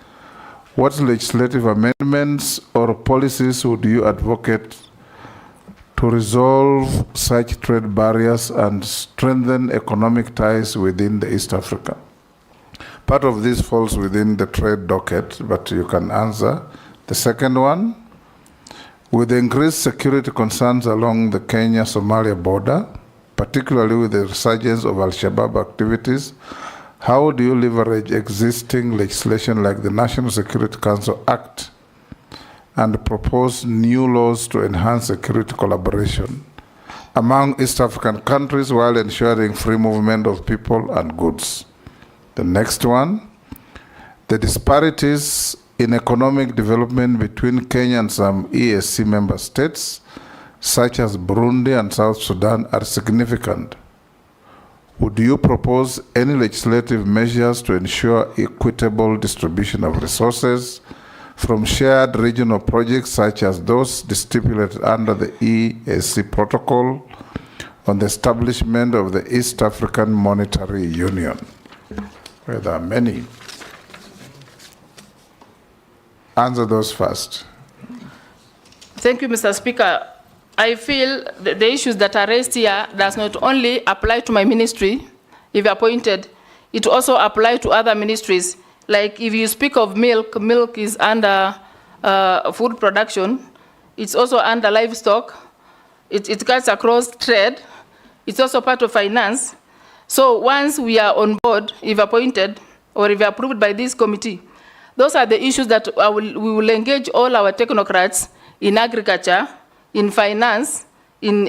Speaker 2: What legislative amendments or policies would you advocate to resolve such trade barriers and strengthen economic ties within the East Africa? Part of this falls within the trade docket, but you can answer. The second one, with the increased security concerns along the Kenya-Somalia border, particularly with the resurgence of Al-Shabaab activities, how do you leverage existing legislation like the National Security Council Act and propose new laws to enhance security collaboration among East African countries while ensuring free movement of people and goods? The next one, the disparities in economic development between Kenya and some EAC member states, such as Burundi and South Sudan, are significant. Would you propose any legislative measures to ensure equitable distribution of resources from shared regional projects such as those stipulated under the EAC protocol on the establishment of the East African Monetary Union? Well, there are many. Answer those first.
Speaker 3: Thank you, Mr. Speaker. I feel the issues that are raised here does not only apply to my ministry, if appointed, it also applies to other ministries. Like if you speak of milk, milk is under food production. It's also under livestock. It cuts across trade. It's also part of finance. So once we are on board, if appointed, or if approved by this committee, those are the issues that we will engage all our technocrats in agriculture, in finance, in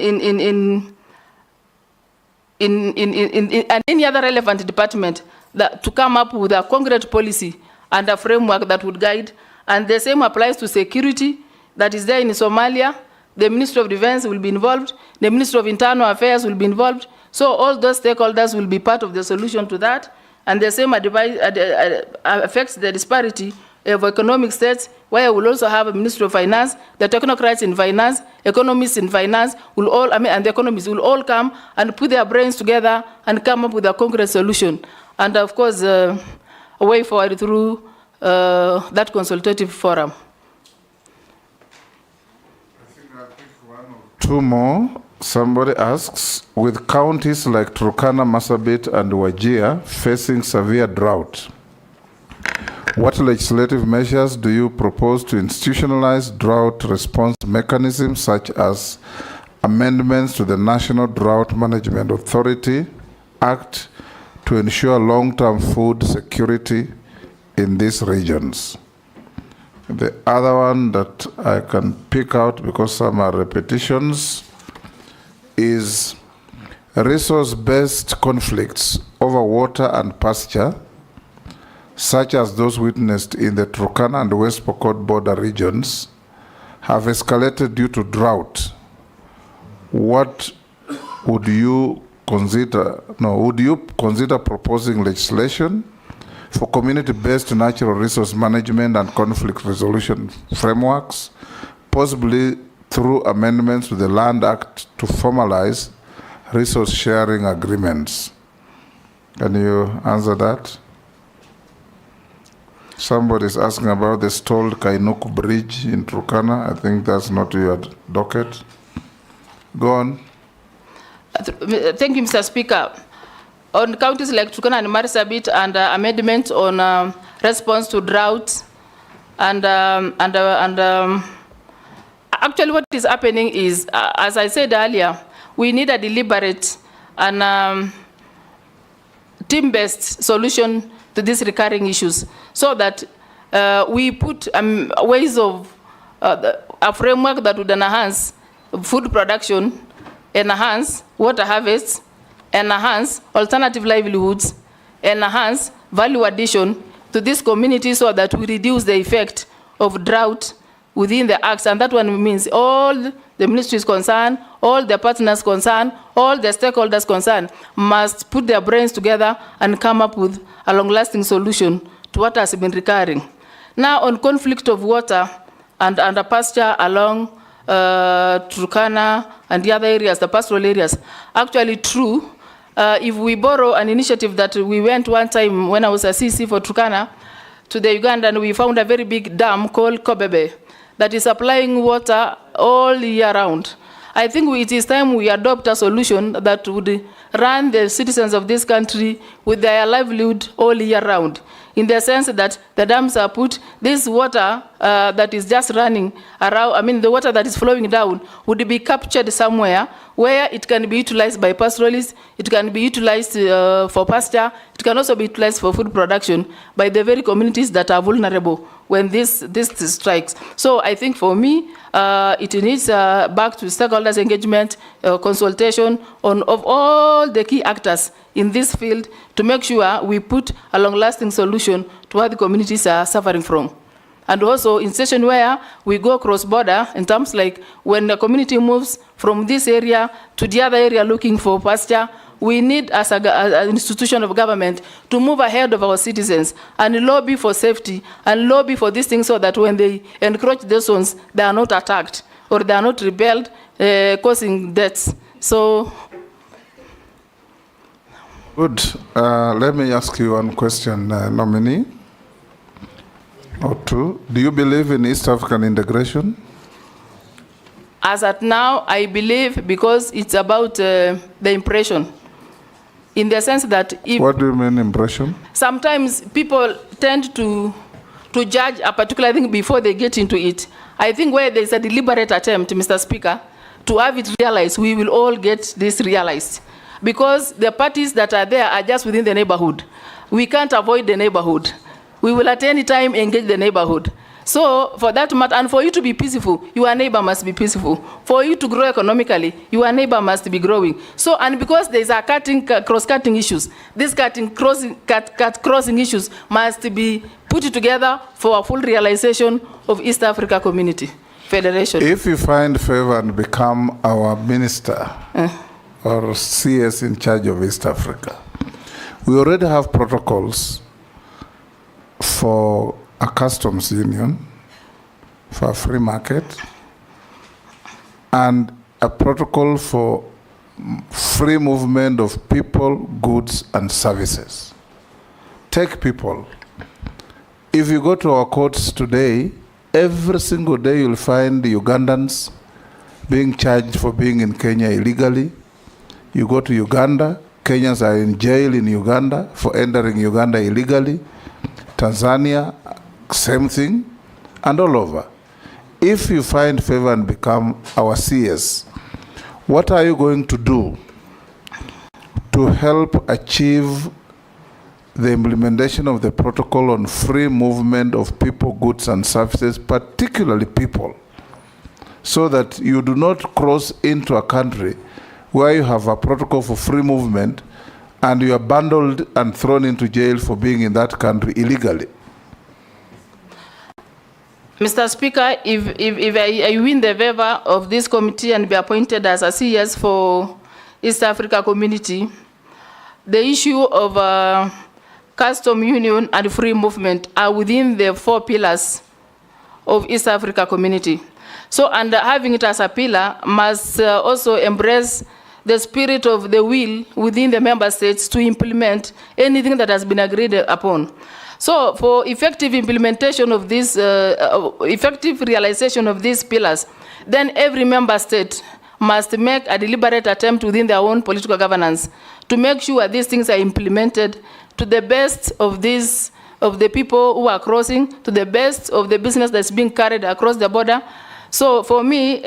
Speaker 3: any other relevant department to come up with a concrete policy and a framework that would guide. And the same applies to security that is there in Somalia. The Ministry of Defense will be involved. The Ministry of Internal Affairs will be involved. So all those stakeholders will be part of the solution to that. And the same affects the disparity of economic states, where we'll also have a Ministry of Finance, the technocrats in finance, economists in finance, will all, and the economists will all come and put their brains together and come up with a concrete solution. And of course, a way forward through that consultative forum.
Speaker 2: Two more. Somebody asks, with counties like Turkana, Marsabit, and Wajir facing severe drought, what legislative measures do you propose to institutionalize drought response mechanisms, such as amendments to the National Drought Management Authority Act to ensure long-term food security in these regions? The other one that I can pick out, because some are repetitions, is resource-based conflicts over water and pasture, such as those witnessed in the Turkana and West Pokot border regions, have escalated due to drought. What would you consider, would you consider proposing legislation for community-based natural resource management and conflict resolution frameworks, possibly through amendments to the Land Act to formalize resource sharing agreements? Can you answer that? Somebody is asking about the stalled Kainuku Bridge in Turkana. I think that's not your docket. Go on.
Speaker 3: Thank you, Mr. Speaker. On counties like Turkana and Marsabit, and amendments on response to drought, actually what is happening is, as I said earlier, we need a deliberate and team-based solution to these recurring issues, so that we put ways of a framework that would enhance food production, enhance water harvests, enhance alternative livelihoods, enhance value addition to this community, so that we reduce the effect of drought within the acts. And that one means all the ministries concerned, all the partners concerned, all the stakeholders concerned must put their brains together and come up with a long-lasting solution to what has been recurring. Now, on conflict of water and pasture along Turkana, and the other areas, the pastoral areas. Actually true. If we borrow an initiative that we went one time when I was a CC for Turkana to the Uganda, and we found a very big dam called Kobebe that is supplying water all year round. I think it is time we adopt a solution that would run the citizens of this country with their livelihood all year round, in the sense that the dams are put, this water that is just running around, I mean the water that is flowing down would be captured somewhere where it can be utilized by pastoralists, it can be utilized for pasture, it can also be utilized for food production by the very communities that are vulnerable when this strikes. So I think for me, it needs back to stakeholders engagement, consultation of all the key actors in this field to make sure we put a long-lasting solution to what the communities are suffering from. And also in situation where we go cross-border, in terms like when the community moves from this area to the other area looking for pasture, we need as an institution of government to move ahead of our citizens and lobby for safety and lobby for these things so that when they encroach those zones, they are not attacked or they are not rebelled, causing deaths. So.
Speaker 2: Good. Let me ask you one question, nominee, or two. Do you believe in East African integration?
Speaker 3: As at now, I believe because it's about the impression. In the sense that if...
Speaker 2: What do you mean impression?
Speaker 3: Sometimes people tend to judge a particular thing before they get into it. I think where there's a deliberate attempt, Mr. Speaker, to have it realized, we will all get this realized. Because the parties that are there are just within the neighborhood. We can't avoid the neighborhood. We will at any time engage the neighborhood. So for that matter, and for you to be peaceful, your neighbor must be peaceful. For you to grow economically, your neighbor must be growing. So, and because there's a cross-cutting issues, these crossing issues must be put together for a full realization of East Africa Community Federation.
Speaker 2: If you find favor and become our minister or CS in charge of East Africa, we already have protocols for a customs union, for a free market, and a protocol for free movement of people, goods, and services. Take people. If you go to our courts today, every single day you'll find the Ugandans being charged for being in Kenya illegally. You go to Uganda, Kenyans are in jail in Uganda for entering Uganda illegally. Tanzania, same thing, and all over. If you find favor and become our CS, what are you going to do to help achieve the implementation of the protocol on free movement of people, goods, and services, particularly people, so that you do not cross into a country where you have a protocol for free movement and you are bundled and thrown into jail for being in that country illegally?
Speaker 3: Mr. Speaker, if I win the favor of this committee and be appointed as a CS for East Africa Community, the issue of custom union and free movement are within the 4 pillars of East Africa Community. So, and having it as a pillar must also embrace the spirit of the will within the member states to implement anything that has been agreed upon. So for effective implementation of this, effective realization of these pillars, then every member state must make a deliberate attempt within their own political governance to make sure these things are implemented to the best of the people who are crossing, to the best of the business that's being carried across the border. So for me,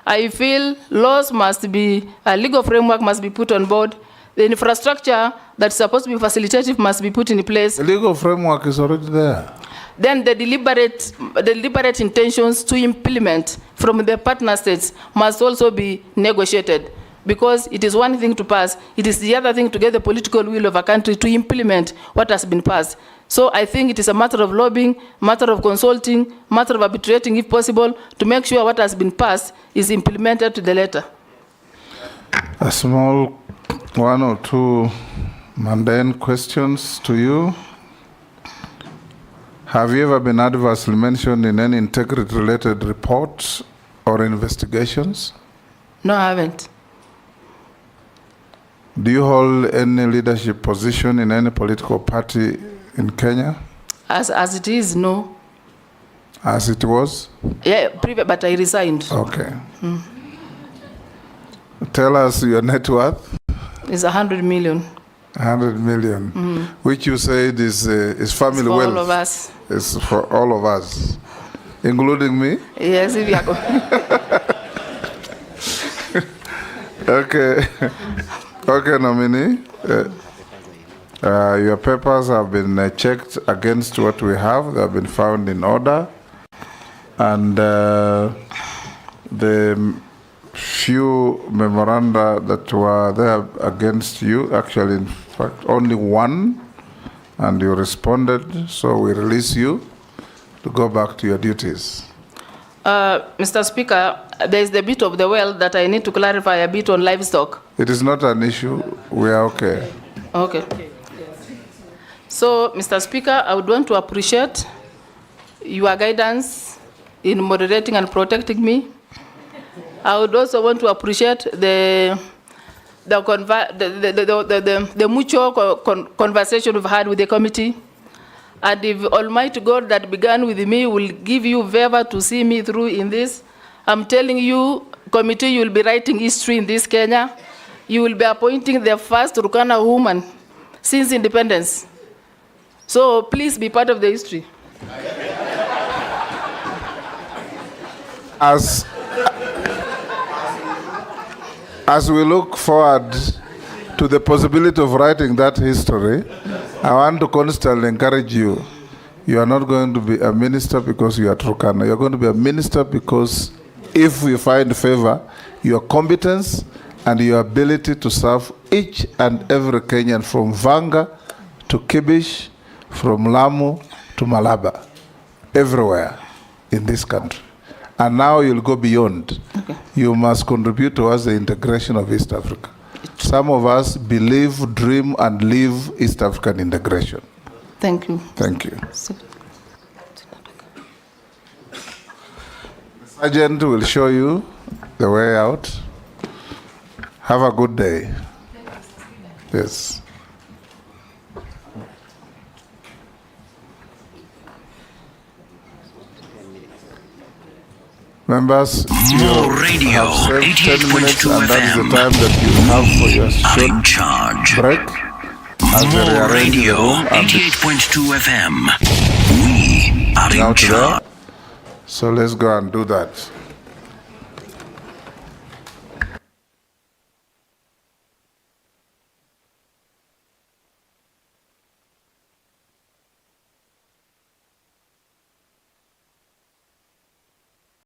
Speaker 3: I feel laws must be, a legal framework must be put on board. The infrastructure that's supposed to be facilitative must be put in place.
Speaker 2: The legal framework is already there.
Speaker 3: Then the deliberate intentions to implement from the partner states must also be negotiated, because it is one thing to pass, it is the other thing to get the political will of a country to implement what has been passed. So I think it is a matter of lobbying, matter of consulting, matter of arbitrating if possible, to make sure what has been passed is implemented to the letter.
Speaker 2: A small 1 or 2 mundane questions to you. Have you ever been adversely mentioned in any integrity-related report or investigations?
Speaker 3: No, I haven't.
Speaker 2: Do you hold any leadership position in any political party in Kenya?
Speaker 3: As it is, no.
Speaker 2: As it was?
Speaker 3: Yeah, but I resigned.
Speaker 2: Okay. Tell us your net worth.
Speaker 3: It's 100 million.
Speaker 2: 100 million, which you said is family
Speaker 3: It's for
Speaker 2: wealth.
Speaker 3: all of us.
Speaker 2: It's for all of us, including me.
Speaker 3: Yes, if you are
Speaker 2: Okay. Okay, nominee. Your papers have been checked against what we have. They have been found in order. And the few memoranda that were there against you, actually, in fact, only one, and you responded, so we release you to go back to your duties.
Speaker 3: Mr. Speaker, there is the bit of the well that I need to clarify a bit on livestock.
Speaker 2: It is not an issue. We are okay.
Speaker 3: Okay. So, Mr. Speaker, I would want to appreciate your guidance in moderating and protecting me. I would also want to appreciate the mutual conversation we've had with the committee. And if Almighty God that began with me will give you favor to see me through in this, I'm telling you, committee, you will be writing history in this Kenya. You will be appointing the first Turkana woman since independence. So please be part of the history.
Speaker 2: As we look forward to the possibility of writing that history, I want to constantly encourage you. You are not going to be a minister because you are Turkana. You are going to be a minister because if we find favor, your competence and your ability to serve each and every Kenyan from Vanga to Kibish, from Lamu to Malaba, everywhere in this country. And now you'll go beyond.
Speaker 3: Okay.
Speaker 2: You must contribute towards the integration of East Africa. Some of us believe, dream, and live East African integration.
Speaker 3: Thank you.
Speaker 2: Thank you. The sergeant will show you the way out. Have a good day. Yes. Members,
Speaker 18: More radio,
Speaker 2: have saved 10 minutes,
Speaker 18: 88.2
Speaker 2: and that is the
Speaker 18: FM.
Speaker 2: time that you have for your
Speaker 18: Are in
Speaker 2: short
Speaker 18: charge.
Speaker 2: break. As they
Speaker 18: More
Speaker 2: rearrange the
Speaker 18: radio,
Speaker 2: room and
Speaker 18: 88.2 FM. We are in
Speaker 2: out there.
Speaker 18: charge.
Speaker 2: So let's go and do that.